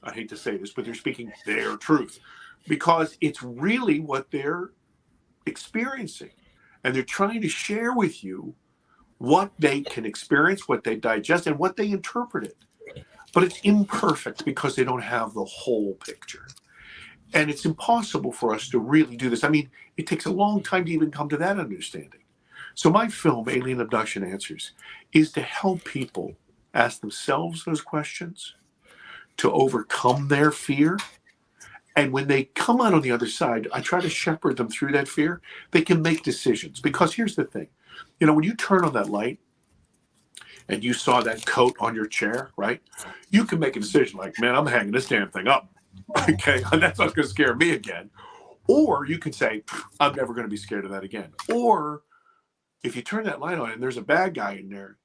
I hate to say this, but they're speaking their truth because it's really what they're experiencing. And they're trying to share with you what they can experience, what they digest, and what they interpret it. But it's imperfect because they don't have the whole picture. And it's impossible for us to really do this. I mean, it takes a long time to even come to that understanding. So my film, Alien Abduction Answers, is to help people ask themselves those questions, to overcome their fear. And when they come out on the other side, I try to shepherd them through that fear. They can make decisions. Because here's the thing. When you turn on that light and you saw that coat on your chair, right? You can make a decision like, man, I'm hanging this damn thing up. Okay, and that's not going to scare me again. Or you can say, I'm never going to be scared of that again. Or if you turn that light on and there's a bad guy in there,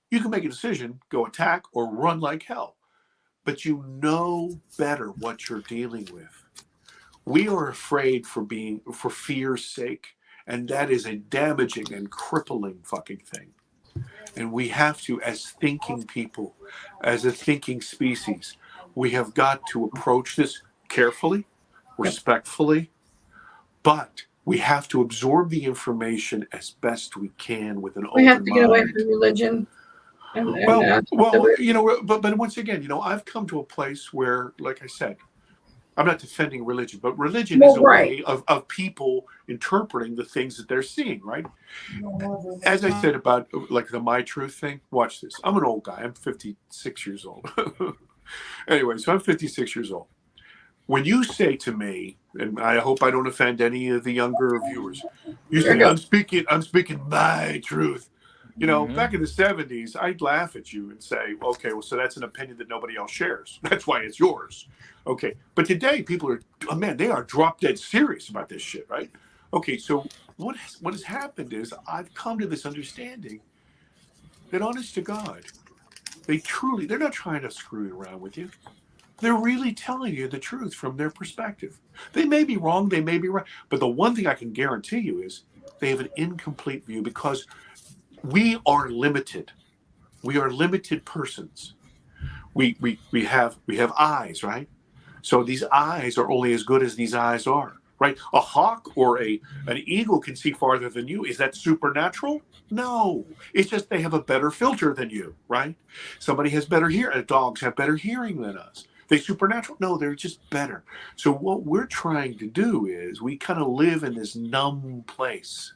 you can make a decision, go attack or run like hell. But you know better what you're dealing with. We are afraid for fear's sake. And that is a damaging and crippling fucking thing. And we have to, as thinking people, as a thinking species, we have got to approach this carefully, respectfully, but we have to absorb the information as best we can with an open mind. We have to get away from religion. But once again, I've come to a place where, like I said, I'm not defending religion, but religion is a way of people interpreting the things that they're seeing, right? As I said about like the My Truth thing, watch this. I'm an old guy. I'm 56 years old. Anyway, so I'm 56 years old. When you say to me, and I hope I don't offend any of the younger viewers, you say, I'm speaking my truth. Back in the 70s, I'd laugh at you and say, okay, well, so that's an opinion that nobody else shares. That's why it's yours. Okay. But today, people they are drop dead serious about this shit, right? Okay. So what has happened is I've come to this understanding that, honest to God, they're not trying to screw around with you. They're really telling you the truth from their perspective. They may be wrong. They may be right. But the one thing I can guarantee you is they have an incomplete view because we are limited. We are limited persons. We have eyes, right? So these eyes are only as good as these eyes are, right? A hawk or an eagle can see farther than you. Is that supernatural? No. It's just they have a better filter than you, right? Somebody has better hearing. Dogs have better hearing than us. They supernatural? No, they're just better. So what we're trying to do is we kind of live in this numb place.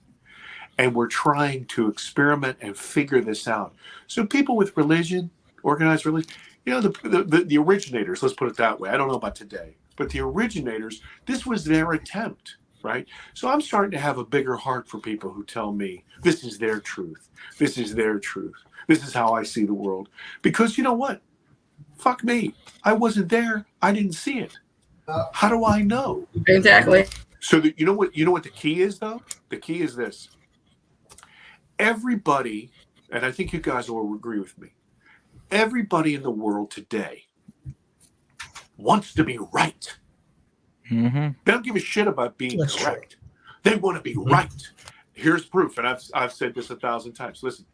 And we're trying to experiment and figure this out. So people with religion, organized religion, the originators, let's put it that way. I don't know about today, but the originators, this was their attempt, right? So I'm starting to have a bigger heart for people who tell me this is their truth. This is their truth. This is how I see the world. Because you know what? Fuck me. I wasn't there. I didn't see it. How do I know? Exactly. So you know what the key is, though? The key is this. Everybody, and I think you guys will agree with me, everybody in the world today wants to be right. Mm-hmm. They don't give a shit about being That's true. correct. They want to be right. Here's proof, and I've said this 1,000 times. Listen,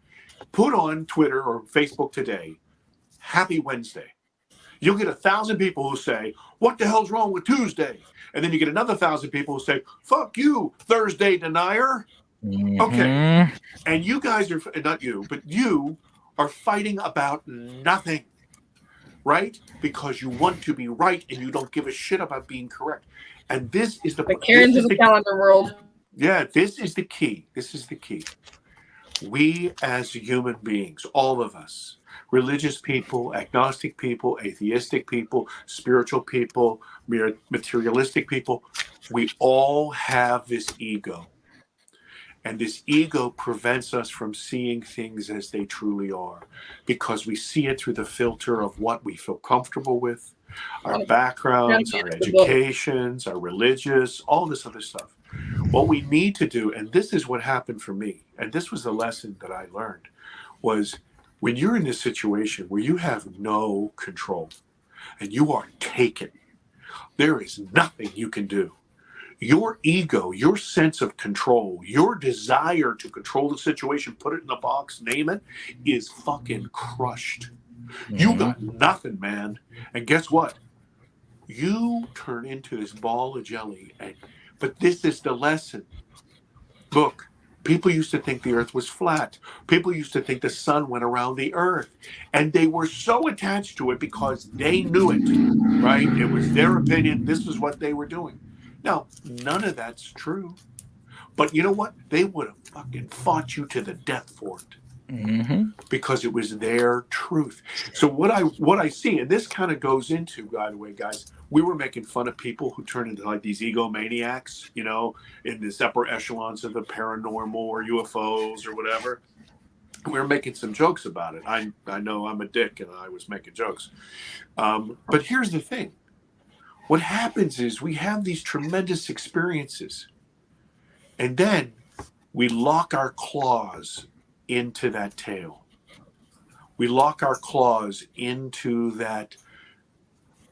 put on Twitter or Facebook today, Happy Wednesday. You'll get 1,000 people who say, what the hell's wrong with Tuesday? And then you get another 1,000 people who say, fuck you, Thursday denier. Mm-hmm. Okay. And you guys are, not you, but you are fighting about nothing, right? Because you want to be right and you don't give a shit about being correct. And this is the... But carry into the calendar world. Yeah, this is the key. This is the key. We as human beings, all of us, religious people, agnostic people, atheistic people, spiritual people, materialistic people, we all have this ego. And this ego prevents us from seeing things as they truly are, because we see it through the filter of what we feel comfortable with, our backgrounds, our educations, our religious, all this other stuff. What we need to do, and this is what happened for me, and this was the lesson that I learned, was when you're in this situation where you have no control and you are taken, there is nothing you can do. Your ego, your sense of control, your desire to control the situation, put it in a box, name it, is fucking crushed. You got nothing, man. And guess what? You turn into this ball of jelly. But this is the lesson. Look, people used to think the earth was flat. People used to think the sun went around the earth. And they were so attached to it because they knew it, right? It was their opinion. This is what they were doing. Now, none of that's true. But you know what? They would have fucking fought you to the death for it. Mm-hmm. Because it was their truth. So what I see, and this kind of goes into, by the way, guys, we were making fun of people who turn into like these egomaniacs, you know, in this upper echelons of the paranormal or UFOs or whatever. We were making some jokes about it. I know I'm a dick and I was making jokes. But here's the thing. What happens is we have these tremendous experiences, and then we lock our claws into that tail. We lock our claws into that,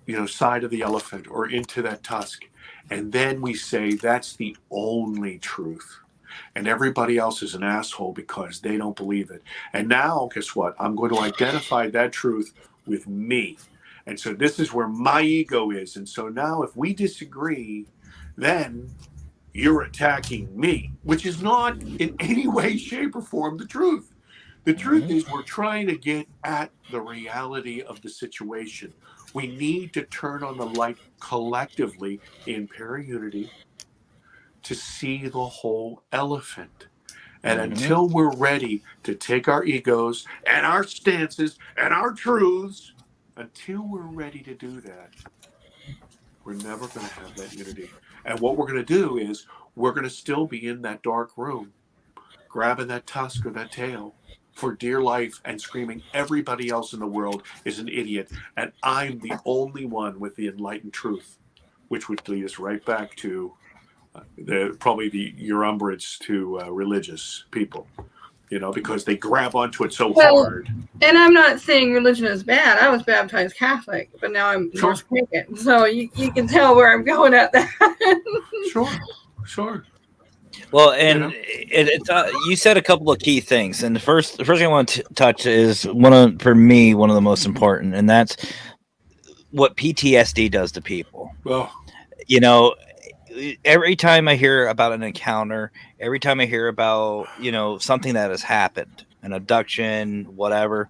you know, side of the elephant or into that tusk. And then we say that's the only truth. And everybody else is an asshole because they don't believe it. And now, guess what? I'm going to identify that truth with me. And so this is where my ego is. And so now if we disagree, then you're attacking me, which is not in any way, shape, or form the truth. The truth is we're trying to get at the reality of the situation. We need to turn on the light collectively in para-unity to see the whole elephant. And until we're ready to take our egos and our stances and our truths, until we're ready to do that, we're never going to have that unity. And what we're going to do is we're going to still be in that dark room, grabbing that tusk or that tail for dear life and screaming, everybody else in the world is an idiot. And I'm the only one with the enlightened truth, which would lead us right back to your umbrage to religious people, you know, because they grab onto it so hard. And I'm not saying religion is bad. I was baptized Catholic, but now I'm North Pagan. So you can tell where I'm going at that. Sure. Well, and it's you said a couple of key things, and the first thing I want to touch is one of the most important, and that's what PTSD does to people. Well, you know, every time I hear about an encounter, every time I hear about, you know, something that has happened, an abduction, whatever,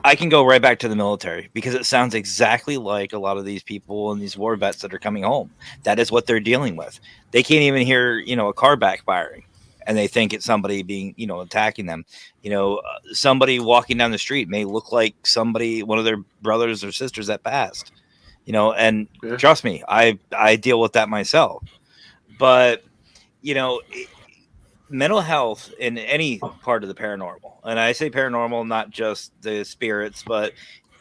I can go right back to the military because it sounds exactly like a lot of these people and these war vets that are coming home. That is what they're dealing with. They can't even hear, you know, a car backfiring and they think it's somebody being, you know, attacking them. You know, somebody walking down the street may look like one of their brothers or sisters that passed, you know, and trust me, I deal with that myself. But, you know, mental health in any part of the paranormal, and I say paranormal, not just the spirits, but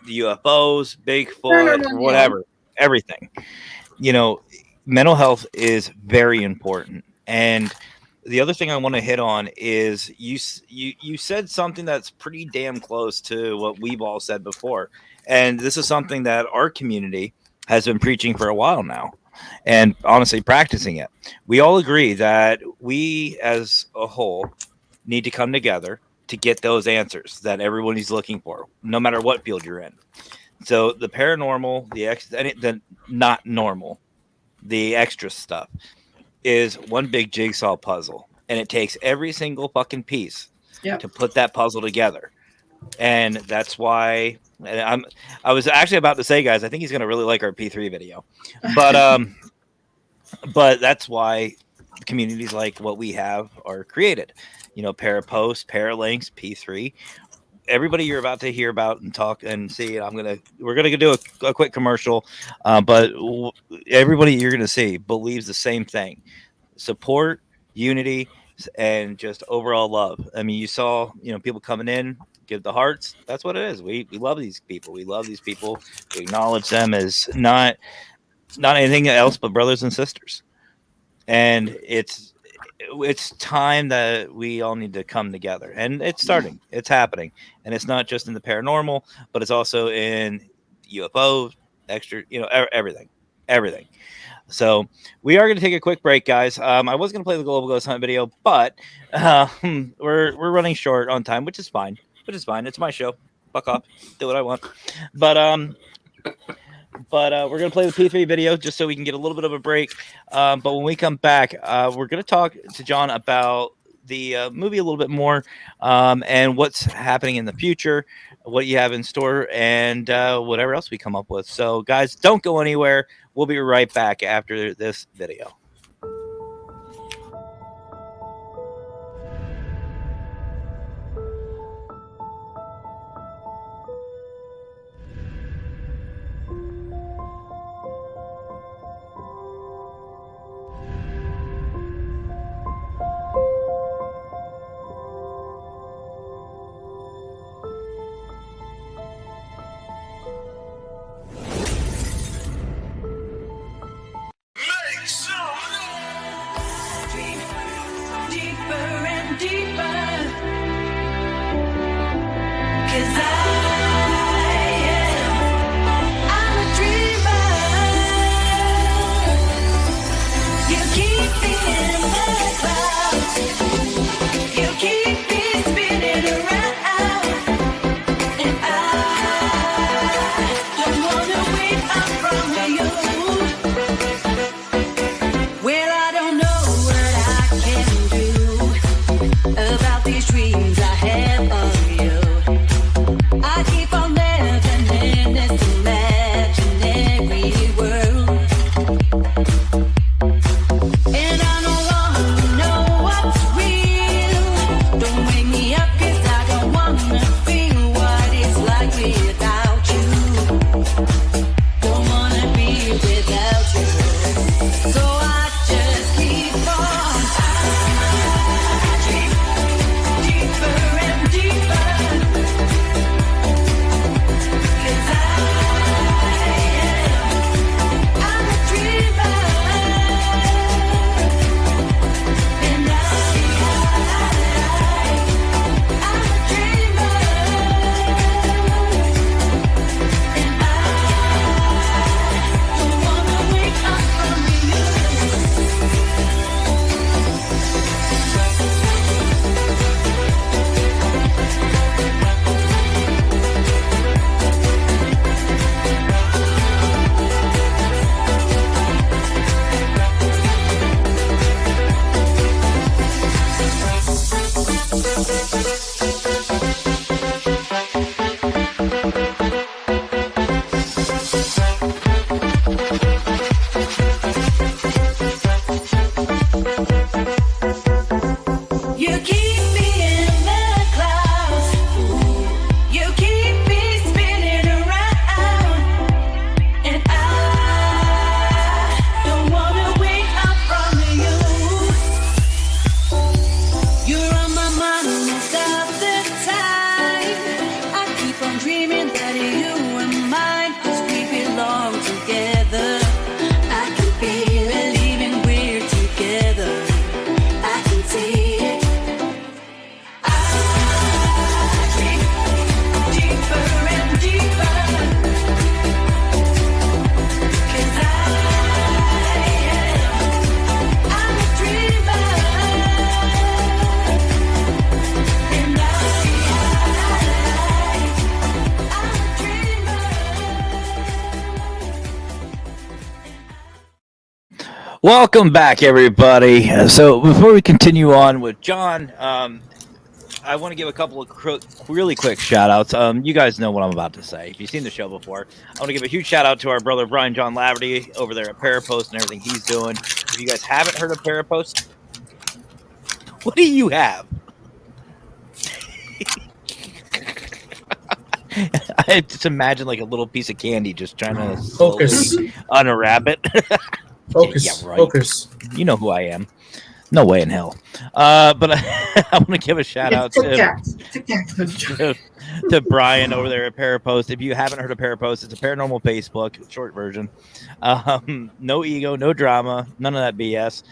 the UFOs, Bigfoot, whatever, everything, you know, mental health is very important. And the other thing I want to hit on is you said something that's pretty damn close to what we've all said before. And this is something that our community has been preaching for a while now. and honestly practicing it. We all agree that we as a whole need to come together to get those answers that everyone is looking for, no matter what field you're in. So the paranormal, the not normal, the extra stuff is one big jigsaw puzzle, and it takes every single fucking piece to put that puzzle together. And that's why I was actually about to say, guys, I think he's going to really like our P3 video, but that's why communities like what we have are created. You know, Parapost, Paralinks, P3. Everybody you're about to hear about and talk and see, we're gonna do a quick commercial, but everybody you're gonna see believes the same thing: support, unity, and just overall love. I mean, you saw, people coming in, give the hearts. That's what it is. We love these people. We love these people. We acknowledge them as not anything else but brothers and sisters. And it's time that we all need to come together, and it's starting. It's happening, and it's not just in the paranormal, but it's also in UFO, extra, everything. So we are going to take a quick break, guys. I was going to play the Global Ghost Hunt video, but we're running short on time, which is fine. It's my show. Fuck off. Do what I want. But we're going to play the P3 video just so we can get a little bit of a break. But when we come back, we're going to talk to John about the movie a little bit more, and what's happening in the future, what you have in store, and whatever else we come up with. So, guys, don't go anywhere. We'll be right back after this video. Well, I don't know what I can do. Welcome back, everybody. So before we continue on with John, I want to give a couple of really quick shout outs. You guys know what I'm about to say. If you've seen the show before, I want to give a huge shout out to our brother Brian John Laverty over there at Para-Post and everything he's doing. If you guys haven't heard of Para-Post, what do you have? I just imagine like a little piece of candy just trying to Focus. unwrap it. Focus. Yeah, right. Focus. You know who I am. No way in hell. But I want to give a shout out to Brian over there at Para-Post. If you haven't heard of Para-Post, it's a paranormal Facebook, short version. No ego, no drama, none of that BS.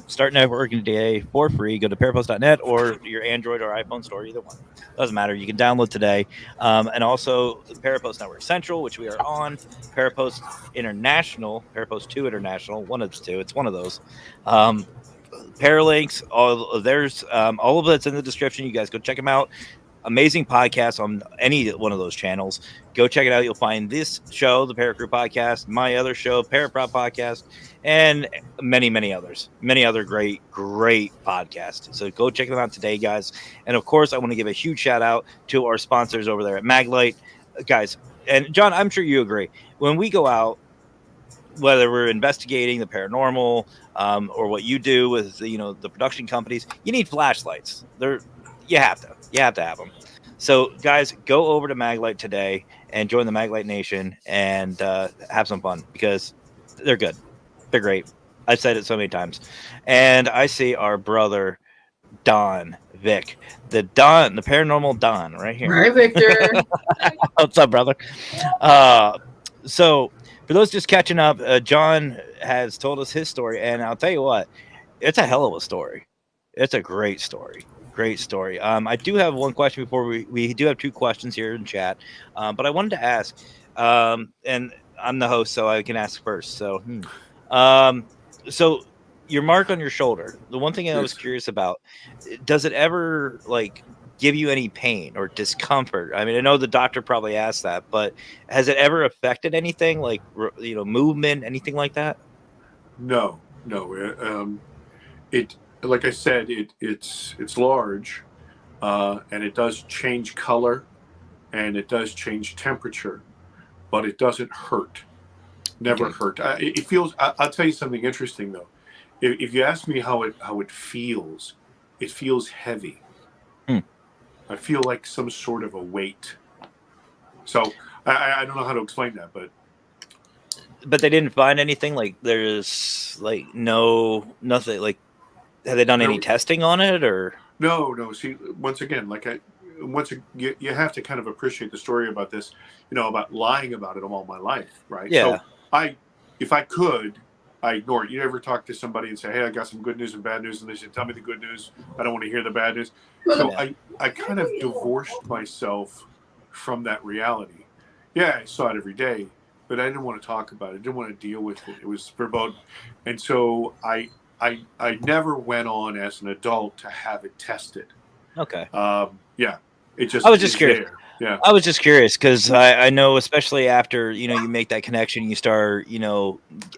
Start networking today for free. Go to parapost.net or your Android or iPhone store, either one. Doesn't matter. You can download today. And also Para-Post Network Central, which we are on. Para-Post International, Para-Post 2 International, one of the two. It's one of those. Paralinks, all of theirs, all of that's in the description. You guys go check them out. Amazing podcast on any one of those channels. Go check it out. You'll find this show, the Paracrew podcast, my other show, Para-Prob podcast, and many others. Many other great podcasts. So go check them out today, guys. And of course, I want to give a huge shout out to our sponsors over there at Maglite. Guys, and John, I'm sure you agree. When we go out, whether we're investigating the paranormal or what you do with the production companies, you need flashlights. You have to have them. So guys, go over to Maglite today and join the Maglite Nation and have some fun, because they're good. They're great. I've said it so many times. And I see our brother Don Vic, the paranormal Don right here. Hi, Victor. What's up, brother? So for those just catching up, John has told us his story, and I'll tell you what, it's a hell of a story. It's a great story. Great story. I do have one question before we do have two questions here in chat, but I wanted to ask, and I'm the host, so I can ask first. So, so your mark on your shoulder, the one thing I was curious about, does it ever give you any pain or discomfort? I mean, I know the doctor probably asked that, but has it ever affected anything, like movement, anything like that? No. It, like I said, it's large, and it does change color, and it does change temperature, but it doesn't hurt. Never hurt. It feels. I'll tell you something interesting though. If you ask me how it feels heavy. I feel like some sort of a weight. So I don't know how to explain that, but they didn't find anything. Like there's nothing. Like, have they done any testing on it or? No. See, once again, you have to kind of appreciate the story about this. About lying about it all my life, right? Yeah. So if I could, I ignore it. You ever talk to somebody and say, "Hey, I got some good news and bad news," and they say, "Tell me the good news. I don't want to hear the bad news." So I kind of divorced myself from that reality. Yeah, I saw it every day, but I didn't want to talk about it. I didn't want to deal with it. It was verboten. And so I never went on as an adult to have it tested. Okay. Yeah. It just. I was just curious. There. Yeah. I was just curious because I know, especially after you make that connection, you start I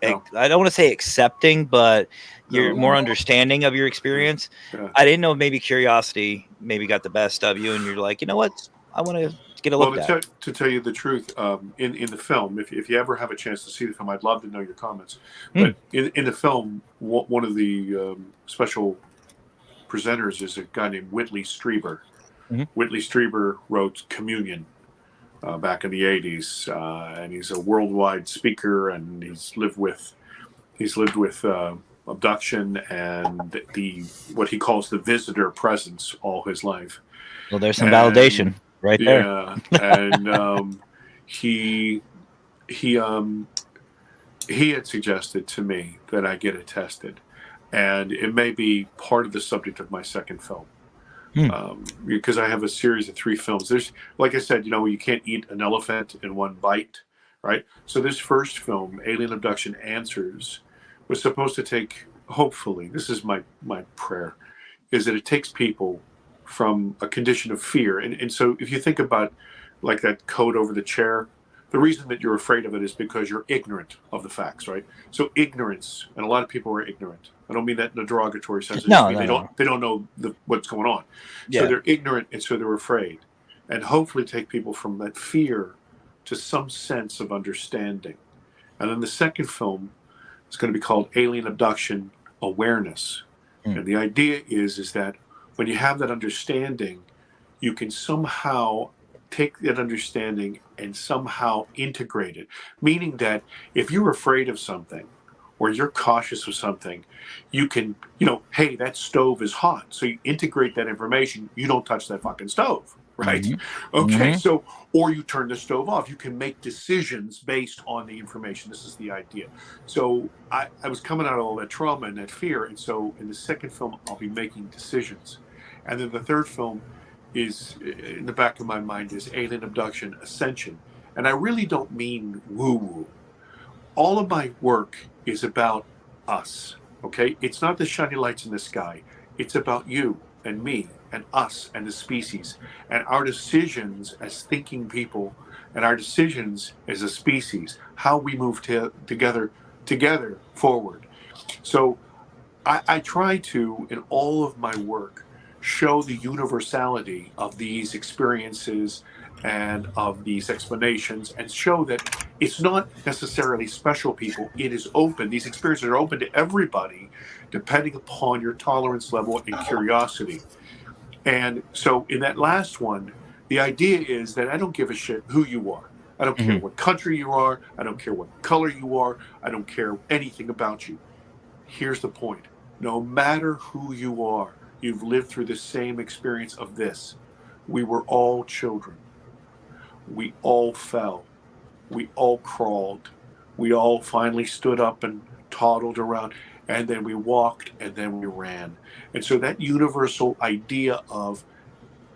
don't want to say accepting, but you're more understanding of your experience. Yeah. I didn't know, maybe curiosity maybe got the best of you, and you're like, you know what, I want to get a look at. To tell you the truth, in the film, if you ever have a chance to see the film, I'd love to know your comments. But in the film, one of the special presenters is a guy named Whitley Strieber. Mm-hmm. Whitley Strieber wrote Communion back in the 80s, and he's a worldwide speaker, and he's lived with Abduction and what he calls the visitor presence all his life. Well, there's some validation right there. Yeah, and he had suggested to me that I get it tested, and it may be part of the subject of my second film. Because I have a series of 3 films. There's, like I said, you can't eat an elephant in one bite, right? So this first film, Alien Abduction Answers, was supposed to take, hopefully, this is my prayer, is that it takes people from a condition of fear. And so if you think about like that coat over the chair, the reason that you're afraid of it is because you're ignorant of the facts, right? So ignorance, and a lot of people are ignorant. I don't mean that in a derogatory sense. No, They don't know what's going on. So they're ignorant, and so they're afraid. And hopefully take people from that fear to some sense of understanding. And then the second film is going to be called Alien Abduction Awareness. And the idea is that when you have that understanding, you can somehow take that understanding and somehow integrate it. Meaning that if you're afraid of something or you're cautious of something, you can, hey, that stove is hot. So you integrate that information. You don't touch that fucking stove, right? Okay, so, or you turn the stove off. You can make decisions based on the information. This is the idea. So I was coming out of all that trauma and that fear. And so in the second film, I'll be making decisions. And then the third film is, in the back of my mind, is Alien Abduction Ascension. And I really don't mean woo-woo. All of my work is about us, okay? It's not the shiny lights in the sky. It's about you and me and us and the species and our decisions as thinking people and our decisions as a species, how we move together forward. So I try to, in all of my work, show the universality of these experiences and of these explanations, and show that it's not necessarily special people. It is open. These experiences are open to everybody, depending upon your tolerance level and curiosity. And so in that last one, the idea is that I don't give a shit who you are. I don't care what country you are. I don't care what color you are. I don't care anything about you. Here's the point. No matter who you are, you've lived through the same experience of this. We were all children. We all fell. We all crawled. We all finally stood up and toddled around. And then we walked, and then we ran. And so that universal idea of,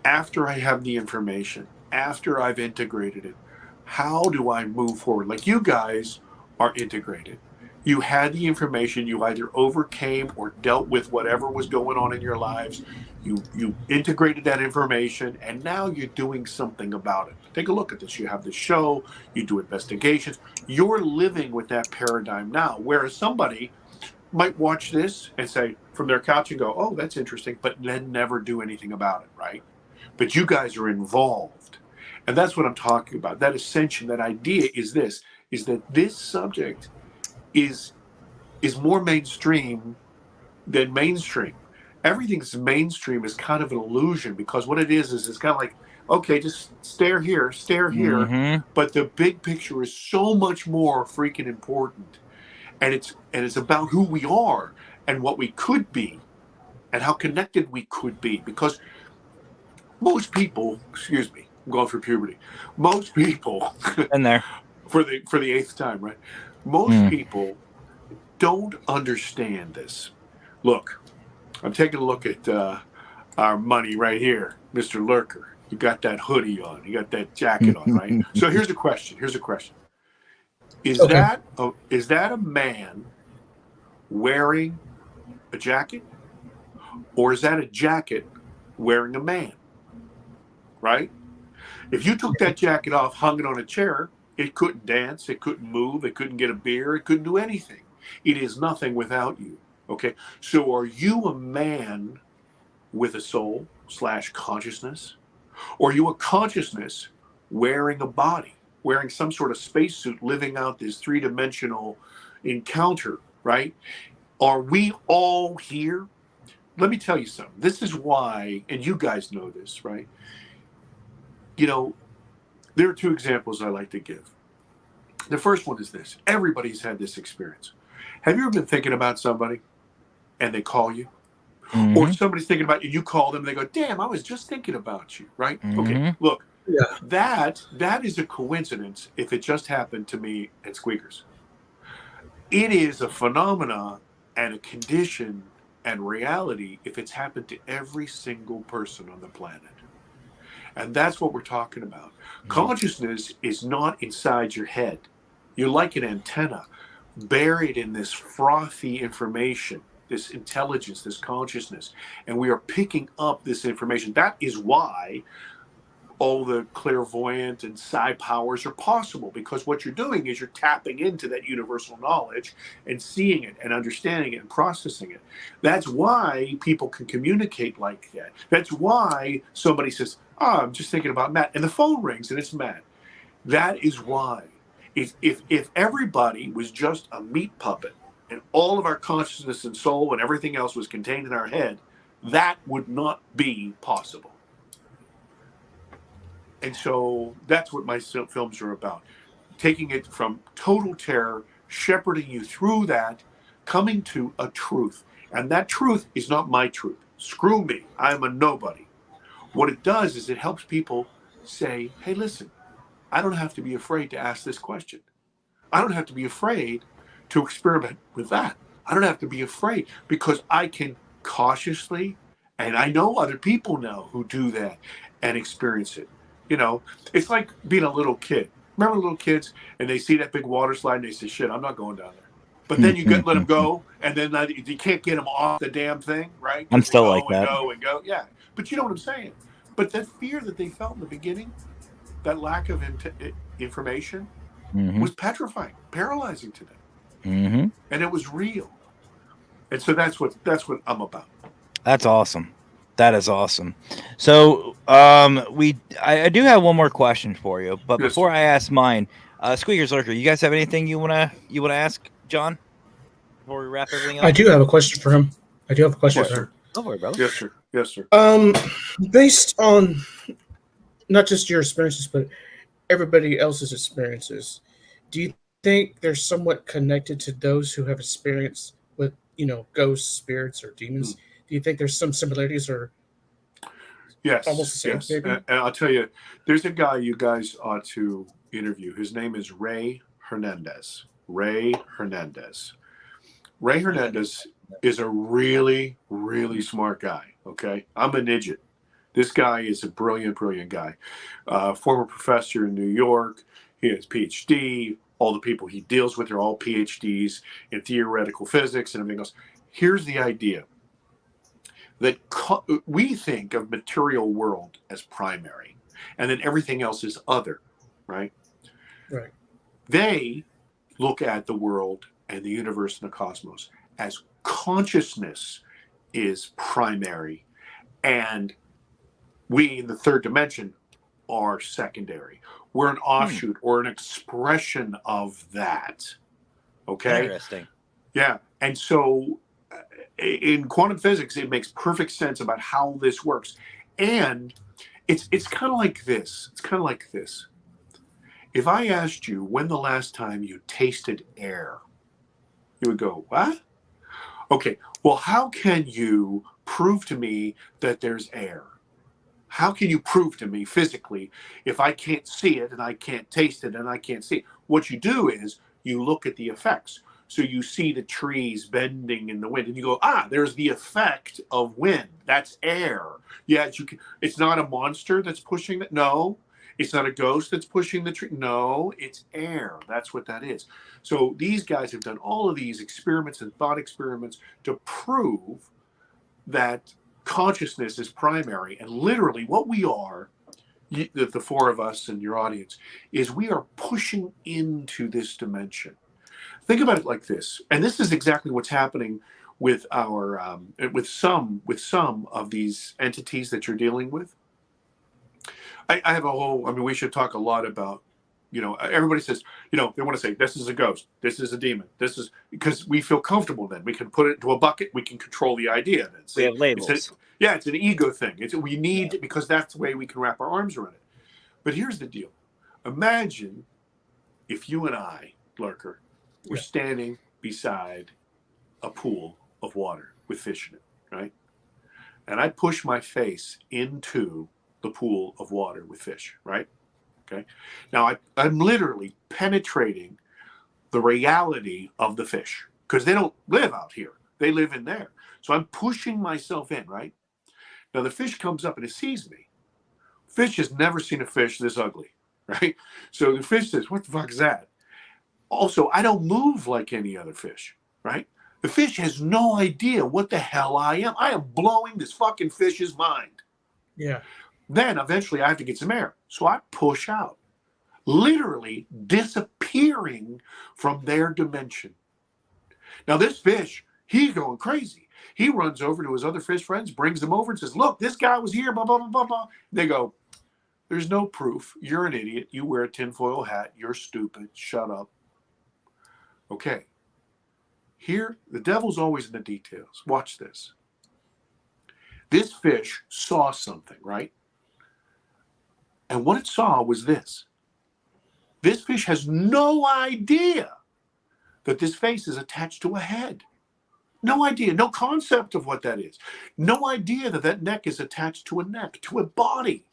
after I have the information, after I've integrated it, how do I move forward? Like you guys are integrated. You had the information, you either overcame or dealt with whatever was going on in your lives. You integrated that information, and now you're doing something about it. Take a look at this. You have the show, you do investigations. You're living with that paradigm now, whereas somebody might watch this and say, from their couch and go, oh, that's interesting, but then never do anything about it, right? But you guys are involved. And that's what I'm talking about. That ascension, that idea is this, is that this subject is more mainstream than mainstream. Everything's mainstream is kind of an illusion, because what it is it's kind of like, okay, just stare here, but the big picture is so much more freaking important. And it's about who we are and what we could be and how connected we could be. Because most people, excuse me, I'm going through puberty. Most people, in there for the eighth time, right? Most people don't understand this. Look, I'm taking a look at our money right here, Mr. Lurker. You got that hoodie on. You got that jacket on, right? So here's a question. Is that a man wearing a jacket, or is that a jacket wearing a man? Right? If you took that jacket off, hung it on a chair, it couldn't dance, it couldn't move, it couldn't get a beer, it couldn't do anything. It is nothing without you. Okay? So are you a man with a soul / consciousness? Or are you a consciousness wearing a body, wearing some sort of spacesuit, living out this three-dimensional encounter, right? Are we all here? Let me tell you something. This is why, and you guys know this, right? There are two examples I like to give. The first one is this. Everybody's had this experience. Have you ever been thinking about somebody and they call you? Or somebody's thinking about you, you call them, and they go, damn, I was just thinking about you, right? Okay, look, that is a coincidence if it just happened to me and Squeakers. It is a phenomena and a condition and reality if it's happened to every single person on the planet. And that's what we're talking about. Consciousness is not inside your head. You're like an antenna buried in this frothy information, this intelligence, this consciousness, and we are picking up this information. That is why all the clairvoyant and psi powers are possible, because what you're doing is you're tapping into that universal knowledge and seeing it and understanding it and processing it. That's why people can communicate like that. That's why somebody says, "Oh, I'm just thinking about Matt," and the phone rings and it's Matt. That is why. If everybody was just a meat puppet and all of our consciousness and soul and everything else was contained in our head, that would not be possible. And so that's what my films are about. Taking it from total terror, shepherding you through that, coming to a truth. And that truth is not my truth. Screw me. I'm a nobody. What it does is it helps people say, hey, listen, I don't have to be afraid to ask this question. I don't have to be afraid to experiment with that. I don't have to be afraid, because I can cautiously, and I know other people now who do that and experience it. You know, it's like being a little kid. Remember little kids, and they see that big water slide and they say, shit, I'm not going down there. But then you let them go, and then you can't get them off the damn thing, right? I'm still go like and that. Go and go. Yeah. But you know what I'm saying? But that fear that they felt in the beginning, that lack of information, was petrifying, paralyzing to them. And it was real. And so that's what I'm about. That's awesome. That is awesome. So I do have one more question for you, but Yes, before sir. I ask mine, Squeakers Lurker, you guys have anything you wanna ask John before we wrap everything up? I do have a question for him. Yes, sir. Go for it, brother. Yes, sir. Yes, sir. Based on not just your experiences, but everybody else's experiences, do you think they're somewhat connected to those who have experience with, ghosts, spirits, or demons? Do you think there's some similarities or Yes, almost the same, yes. maybe? And I'll tell you, there's a guy you guys ought to interview. His name is Ray Hernandez. Ray Hernandez is a really, really smart guy, okay? I'm an idiot. This guy is a brilliant, brilliant guy. Former professor in New York. He has PhD. All the people he deals with are all PhDs in theoretical physics and everything else. Here's the idea. That we think of material world as primary, and then everything else is other, right? Right. They look at the world and the universe and the cosmos as consciousness is primary, and we in the third dimension are secondary. We're an offshoot or an expression of that. Okay? Interesting. Yeah. And so in quantum physics, it makes perfect sense about how this works. And it's kind of like this. It's kind of like this. If I asked you when the last time you tasted air, you would go, what? Okay, well, how can you prove to me that there's air? How can you prove to me physically if I can't see it and I can't taste it and I can't see it? What you do is you look at the effects. So you see the trees bending in the wind and you go, there's the effect of wind. That's air. Yeah, it's not a monster that's pushing it. No, it's not a ghost that's pushing the tree. No, it's air. That's what that is. So these guys have done all of these experiments and thought experiments to prove that consciousness is primary. And literally what we are, the four of us and your audience, is we are pushing into this dimension. Think about it like this, and this is exactly what's happening with our with some of these entities that you're dealing with. I have a whole. I mean, we should talk a lot about. Everybody says, they want to say this is a ghost, this is a demon, this is because we feel comfortable. Then we can put it into a bucket. We can control the idea. Then we have labels. It's an ego thing. We need because that's the way we can wrap our arms around it. But here's the deal: imagine if you and I, Lurker, we're standing beside a pool of water with fish in it, right? And I push my face into the pool of water with fish, right? Okay. Now I'm literally penetrating the reality of the fish because they don't live out here. They live in there. So I'm pushing myself in, right? Now the fish comes up and it sees me. Fish has never seen a fish this ugly, right? So the fish says, what the fuck is that? Also, I don't move like any other fish, right? The fish has no idea what the hell I am. I am blowing this fucking fish's mind. Yeah. Then eventually I have to get some air. So I push out, literally disappearing from their dimension. Now this fish, he's going crazy. He runs over to his other fish friends, brings them over and says, look, this guy was here, blah, blah, blah, blah, blah. They go, there's no proof. You're an idiot. You wear a tinfoil hat. You're stupid. Shut up. Okay. Here, the devil's always in the details. Watch this. This fish saw something, right? And what it saw was this. This fish has no idea that this face is attached to a head. No idea, no concept of what that is. No idea that that neck is attached to a neck, to a body.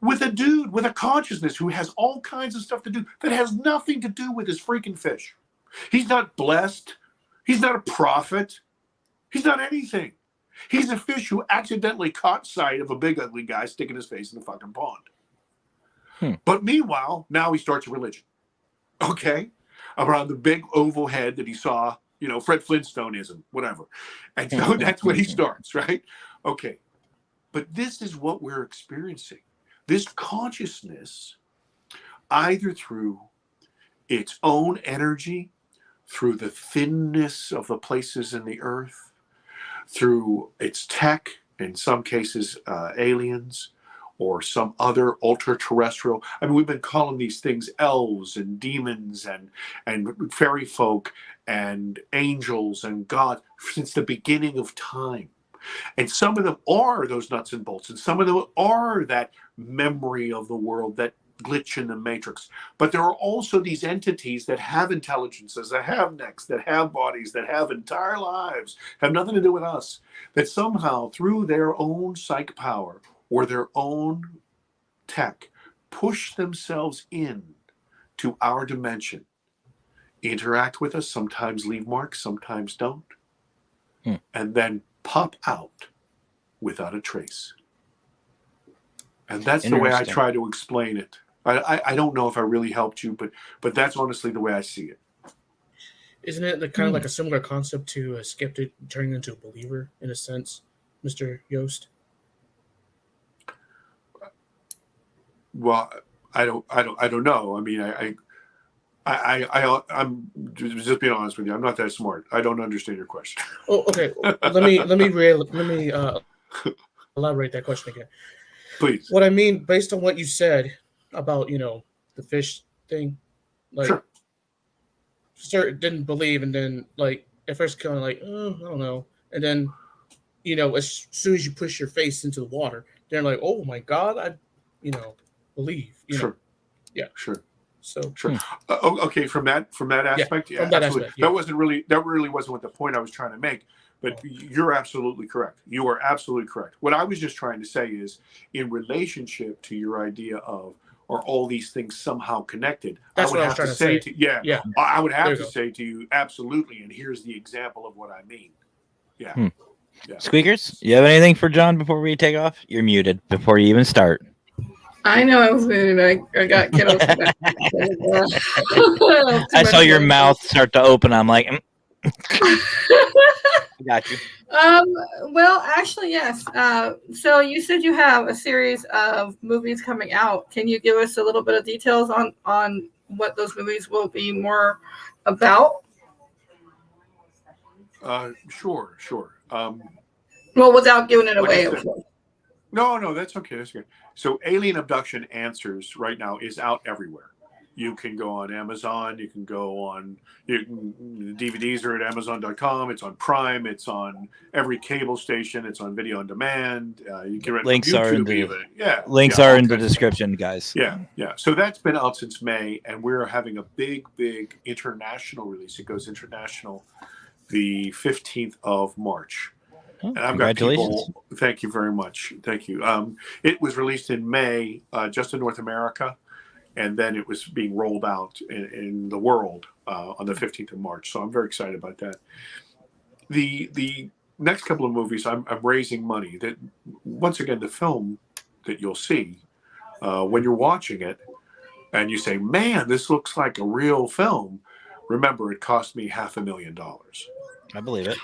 With a dude with a consciousness who has all kinds of stuff to do that has nothing to do with his freaking fish. He's not blessed. He's not a prophet. He's not anything. He's a fish who accidentally caught sight of a big ugly guy sticking his face in the fucking pond. But meanwhile, now he starts a religion. Okay? Around the big oval head that he saw, you know, Fred Flintstoneism, whatever. And so that's when he starts, right? Okay. But this is what we're experiencing. This consciousness, either through its own energy, through the thinness of the places in the earth, through its tech, in some cases aliens, or some other ultra-terrestrial. I mean, we've been calling these things elves and demons and fairy folk and angels and God since the beginning of time. And some of them are those nuts and bolts, and some of them are that memory of the world, that glitch in the matrix. But there are also these entities that have intelligences, that have necks, that have bodies, that have entire lives, have nothing to do with us, that somehow through their own psych power or their own tech push themselves in to our dimension, interact with us, sometimes leave marks, sometimes don't, and then pop out without a trace. And that's the way I try to explain it. I don't know if I really helped you, but that's honestly the way I see it. Isn't it kind of like a similar concept to a skeptic turning into a believer in a sense, Mr. Yost? Well, I don't know. I mean, I'm just being honest with you. I'm not that smart. I don't understand your question. Oh, okay. Let me elaborate that question again. Please. What I mean, based on what you said about, you know, the fish thing, like, sure, didn't believe, and then like at first kind of like, oh, I don't know, and then, you know, as soon as you push your face into the water, they're like, oh my God, I, you know, believe. You know? Yeah. Sure. So Okay, from that aspect, yeah, from that absolutely. Aspect, yeah. That really wasn't what the point I was trying to make. But you're absolutely correct. You are absolutely correct. What I was just trying to say is, in relationship to your idea of, are all these things somehow connected? That's what I was trying to say. Yeah. I would have to say to you, absolutely. And here's the example of what I mean. Yeah. Yeah. Squeakers, you have anything for John before we take off? You're muted before you even start. I know I was muted. I got kiddos. I saw your mouth start to open. I'm like, I got you. Well, actually, yes. So you said you have a series of movies coming out. Can you give us a little bit of details on what those movies will be more about? Sure. Well, without giving it away. No, that's okay. That's good. So Alien Abduction Answers right now is out everywhere. You can go on Amazon. You can go on. The DVDs are at Amazon.com. It's on Prime. It's on every cable station. It's on video on demand. You can rent links are in the links are in the description, guys. Yeah. So that's been out since May, and we're having a big international release. It goes international the 15th of March. Oh, and I've got people. Thank you very much. Thank you. It was released in May, just in North America. And then it was being rolled out in the world on the 15th of March. So I'm very excited about that. The next couple of movies, I'm raising money. That once again, the film that you'll see when you're watching it, and you say, "Man, this looks like a real film." Remember, it cost me $500,000. I believe it.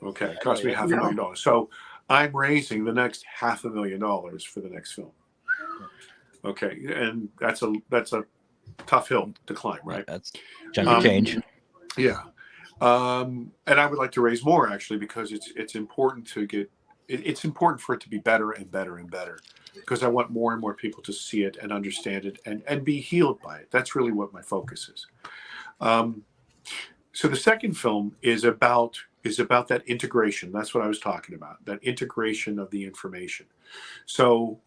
Okay, it cost me $500,000. So I'm raising the next $500,000 for the next film. Okay, and that's a tough hill to climb, right? That's chunk of change. Yeah, and I would like to raise more actually, because it's important to get. It's important for it to be better and better and better, because I want more and more people to see it and understand it and be healed by it. That's really what my focus is. So the second film is about that integration. That's what I was talking about, that integration of the information. So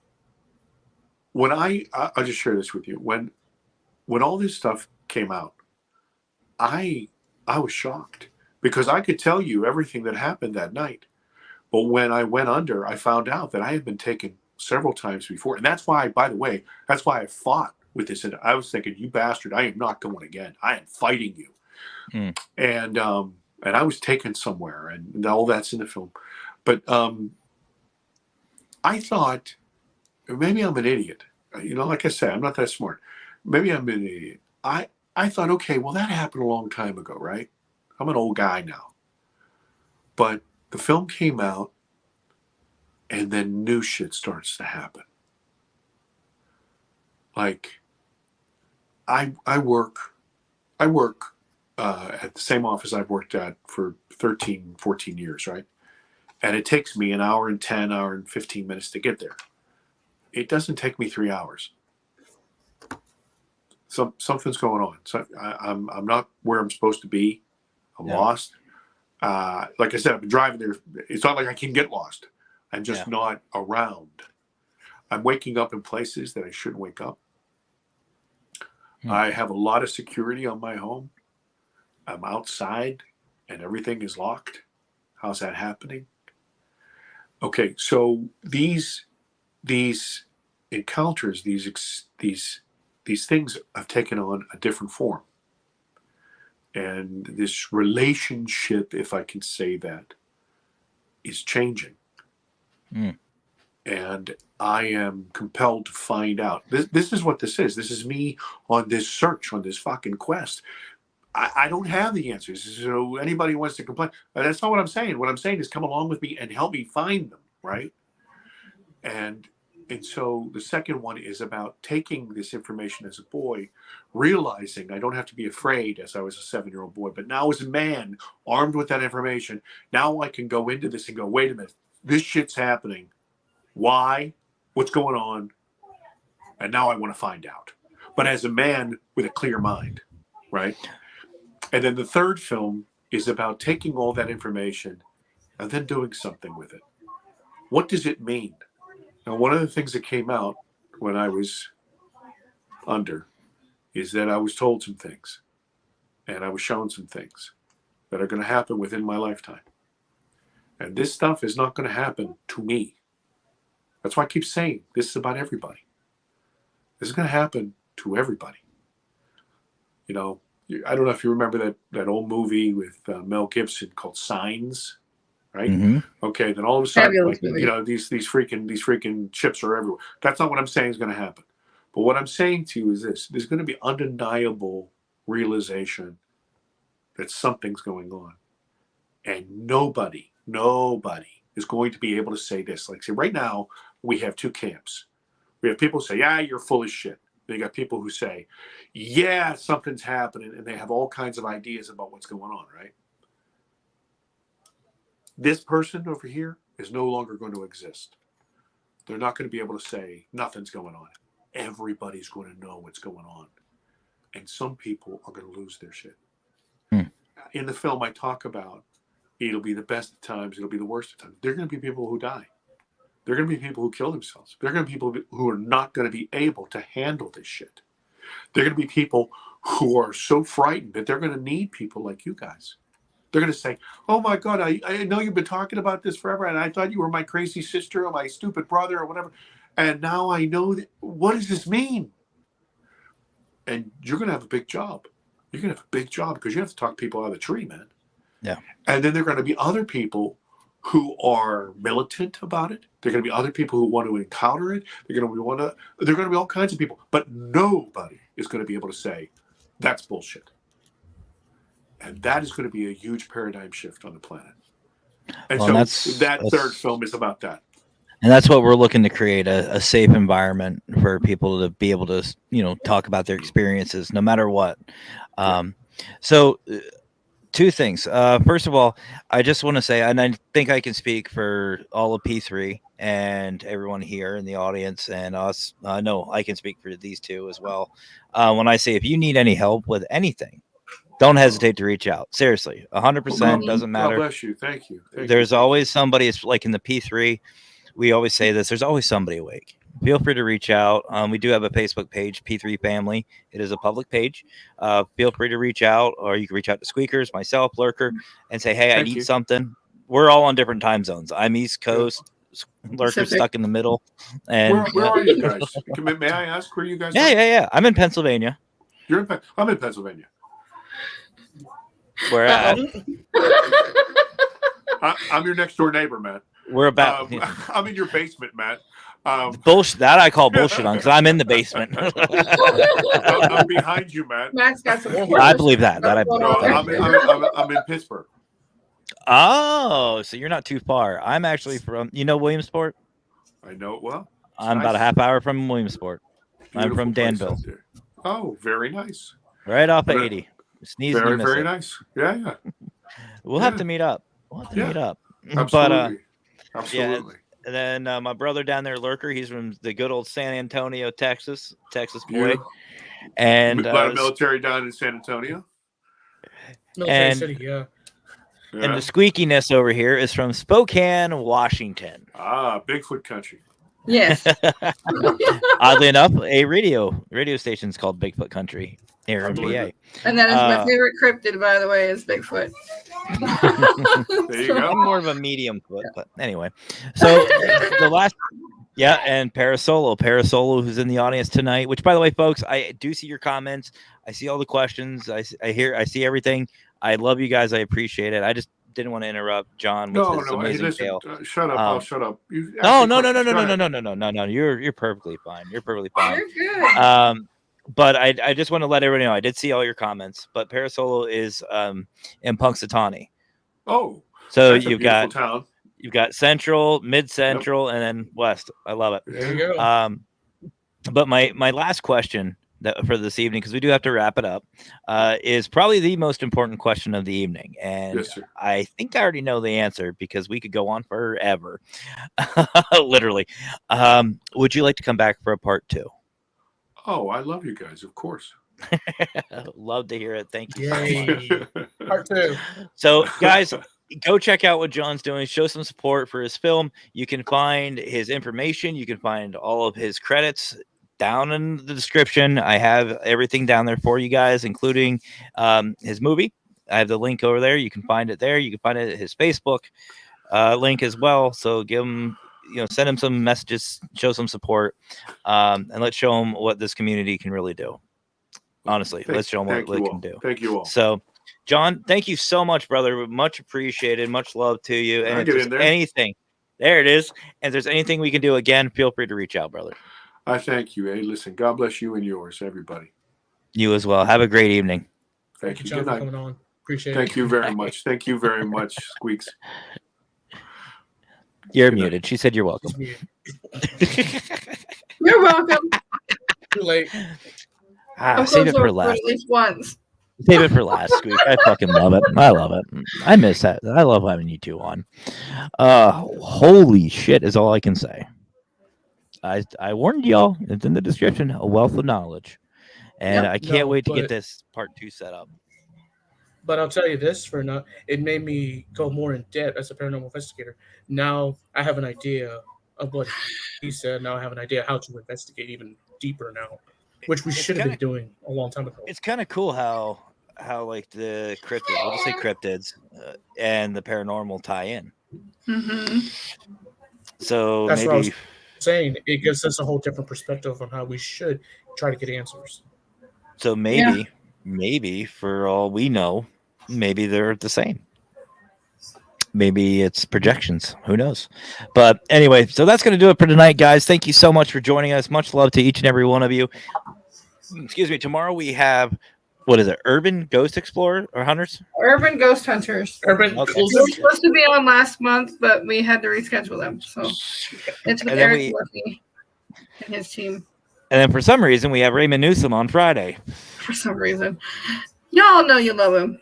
when I'll just share this with you. When all this stuff came out, I was shocked, because I could tell you everything that happened that night. But when I went under, I found out that I had been taken several times before. And that's why, by the way, that's why I fought with this. And I was thinking, you bastard, I am not going again. I am fighting you. And I was taken somewhere, and all that's in the film. But I thought, maybe I'm an idiot. Like I said, I'm not that smart. Maybe I'm an idiot. I thought, okay, well, that happened a long time ago, right? I'm an old guy now. But the film came out, and then new shit starts to happen. Like, I work at the same office I've worked at for 13, 14 years, right? And it takes me an hour and 15 minutes to get there. It doesn't take me 3 hours. Something's going on. So I'm not where I'm supposed to be. I'm lost. Like I said, I've been driving there. It's not like I can get lost. I'm just not around. I'm waking up in places that I shouldn't wake up. I have a lot of security on my home. I'm outside and everything is locked. How's that happening? Okay, so these encounters, these things have taken on a different form. And this relationship, if I can say that, is changing. And I am compelled to find out. This is what this is. This is me on this search, on this fucking quest. I don't have the answers. So anybody wants to complain, that's not what I'm saying. What I'm saying is come along with me and help me find them, right? And so the second one is about taking this information as a boy, realizing I don't have to be afraid as I was a 7-year-old boy, but now as a man, armed with that information, now I can go into this and go, wait a minute, this shit's happening. Why? What's going on? And now I want to find out. But as a man with a clear mind, right? And then the third film is about taking all that information and then doing something with it. What does it mean? Now, one of the things that came out when I was under is that I was told some things and I was shown some things that are going to happen within my lifetime. And this stuff is not going to happen to me. That's why I keep saying this is about everybody. This is going to happen to everybody. I don't know if you remember that old movie with Mel Gibson called Signs, right? Mm-hmm. Okay, then all of a sudden, these freaking chips are everywhere. That's not what I'm saying is going to happen. But what I'm saying to you is this: there's going to be undeniable realization that something's going on, and nobody is going to be able to say this. Like, say, right now we have two camps. We have people who say, "Yeah, you're full of shit." They got people who say, yeah, something's happening, and they have all kinds of ideas about what's going on, right? This person over here is no longer going to exist. They're not going to be able to say nothing's going on. Everybody's going to know what's going on. And some people are going to lose their shit. In the film, I talk about it'll be the best of times, it'll be the worst of times. There are going to be people who die. There are going to be people who kill themselves. There are going to be people who are not going to be able to handle this shit. There are going to be people who are so frightened that they're going to need people like you guys. They're going to say, oh my God, I know you've been talking about this forever, and I thought you were my crazy sister or my stupid brother or whatever. And now I know that, what does this mean? And you're going to have a big job. You're going to have a big job because you have to talk people out of the tree, man. Yeah. And then there are going to be other people who are militant about it. There are going to be other people who want to encounter it. There are going to be all kinds of people, but nobody is going to be able to say that's bullshit. And that is going to be a huge paradigm shift on the planet. And Well, so that's- that that's- third film is about that. And that's what we're looking to create, a safe environment for people to be able to, talk about their experiences no matter what. So two things. First of all, I just want to say, and I think I can speak for all of P3 and everyone here in the audience and us. No, I can speak for these two as well. When I say, if you need any help with anything, don't hesitate to reach out. Seriously, 100% doesn't matter. God bless you. Thank you. There's always somebody. It's like in the P3, we always say this. There's always somebody awake. Feel free to reach out. We do have a Facebook page, P3 Family. It is a public page. Feel free to reach out, or you can reach out to Squeakers, myself, Lurker, and say, hey, I need something. We're all on different time zones. I'm East Coast. Lurker's stuck in the middle. And where are you guys? May I ask where you guys are? Yeah. I'm in Pennsylvania. I'm in Pennsylvania. Where at? I'm your next door neighbor, Matt. We're about. I'm in your basement, Matt. Bullshit. That I call bullshit on because I'm in the basement. I'm behind you, Matt. Matt's got some. I believe that. I'm in Pittsburgh. Oh, so you're not too far. I'm actually from, Williamsport? I know it well. I'm about a half hour from Williamsport. I'm from Danville. Oh, very nice. Right off of 80. Sneeze very, very nice. Yeah. We'll have to meet up. Meet up. Absolutely. But, absolutely. Yeah, and then my brother down there, Lurker, he's from the good old San Antonio, Texas boy. Yeah. And a lot of military down in San Antonio. Military City, yeah. And the squeakiness over here is from Spokane, Washington. Ah, Bigfoot country. Yes. Oddly enough, a radio station is called Bigfoot Country here in PA. And that is my favorite cryptid, by the way, is Bigfoot. There you go. I'm more of a medium foot, but anyway. So the last, and Parasolo, who's in the audience tonight. Which, by the way, folks, I do see your comments. I see all the questions. I see everything. I love you guys. I appreciate it. I just didn't want to interrupt John with his amazing tale. Shut up! I'll shut up. No. You're perfectly fine. You're perfectly fine. You're good. But I just want to let everybody know I did see all your comments. But Parasolo is in Punxsutawney. Oh, so you've got town. You've got Central, Mid Central, and then West. I love it. There you go. But my last question for this evening, because we do have to wrap it up, is probably the most important question of the evening. And yes, sir. I think I already know the answer because we could go on forever. Literally. Would you like to come back for a part 2? Oh, I love you guys, of course. Love to hear it. Thank you. Yay. Part 2. So, guys, go check out what John's doing. Show some support for his film. You can find his information. You can find all of his credits down in the description. I have everything down there for you guys, including his movie. I have the link over there. You can find it there. You can find it at his Facebook link as well. So give him, send him some messages, show some support, and let's show him what this community can really do. Honestly, let's show them what it can do. Thank you all. So, John, thank you so much, brother. Much appreciated. Much love to you. And if there's anything, there it is. And if there's anything we can do, again, feel free to reach out, brother. I thank you. Hey, listen, God bless you and yours, everybody. You as well. Have a great evening. Thank you, John, for coming on. Appreciate it. Thank you very much. Thank you very much, Squeaks. You're muted. She said you're welcome. You're welcome. Too late. Save it for last. At least once. Save it for last, Squeak. I fucking love it. I love it. I miss that. I love having you two on. Holy shit is all I can say. I warned y'all. It's in the description. A wealth of knowledge. And I can't wait to get this part 2 set up. But I'll tell you this, it made me go more in depth as a paranormal investigator. Now I have an idea of what he said. Now I have an idea how to investigate even deeper now, which we should have been doing a long time ago. It's kind of cool how like the cryptids, I'll just say cryptids, and the paranormal tie in. Mm-hmm. So that's maybe what I was saying. It gives us a whole different perspective on how we should try to get answers. So maybe for all we know, maybe they're the same. Maybe it's projections. Who knows? But anyway, so that's going to do it for tonight, guys. Thank you so much for joining us. Much love to each and every one of you. Excuse me. Tomorrow we have what is it? Urban Ghost Explorer or Hunters? Urban Ghost Hunters. Urban Okay. They were supposed to be on last month, but we had to reschedule them. So it's with And then Eric Murphy and his team And then for some reason, we have Raymond Newsom on Friday. for some reason. Y'all know you love him.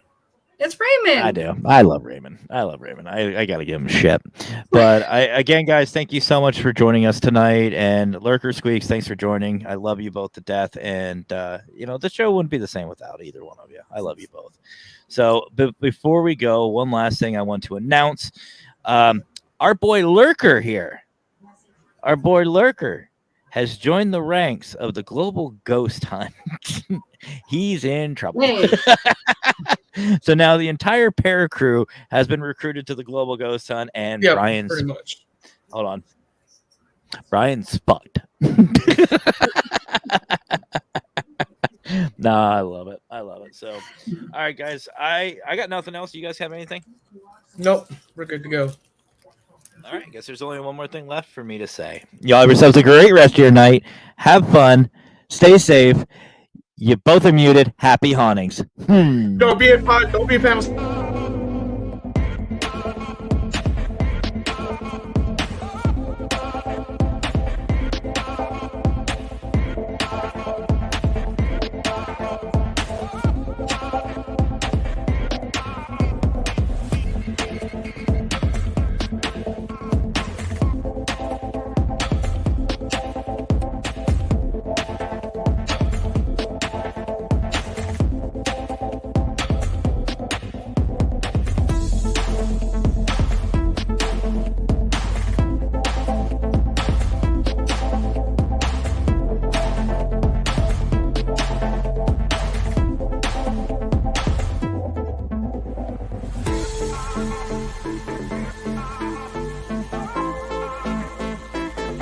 It's Raymond. I do. I love Raymond. I got to give him shit. But again, guys, thank you so much for joining us tonight. And Lurker Squeaks, thanks for joining. I love you both to death. And, the show wouldn't be the same without either one of you. I love you both. So before we go, one last thing I want to announce. Our boy Lurker here. Our boy Lurker has joined the ranks of the Global Ghost Hunt. He's in trouble. Hey. So now the entire Paracrew has been recruited to the Global Ghost Hunt, and Yeah, Brian's pretty much. hold on. Brian's fucked. Nah, I love it. So, all right, guys, I got nothing else. You guys have anything? Nope, we're good to go. All right, I guess there's only one more thing left for me to say. Y'all have yourselves a great rest of your night. Have fun. Stay safe. You both are muted. Happy hauntings. Don't be in panels.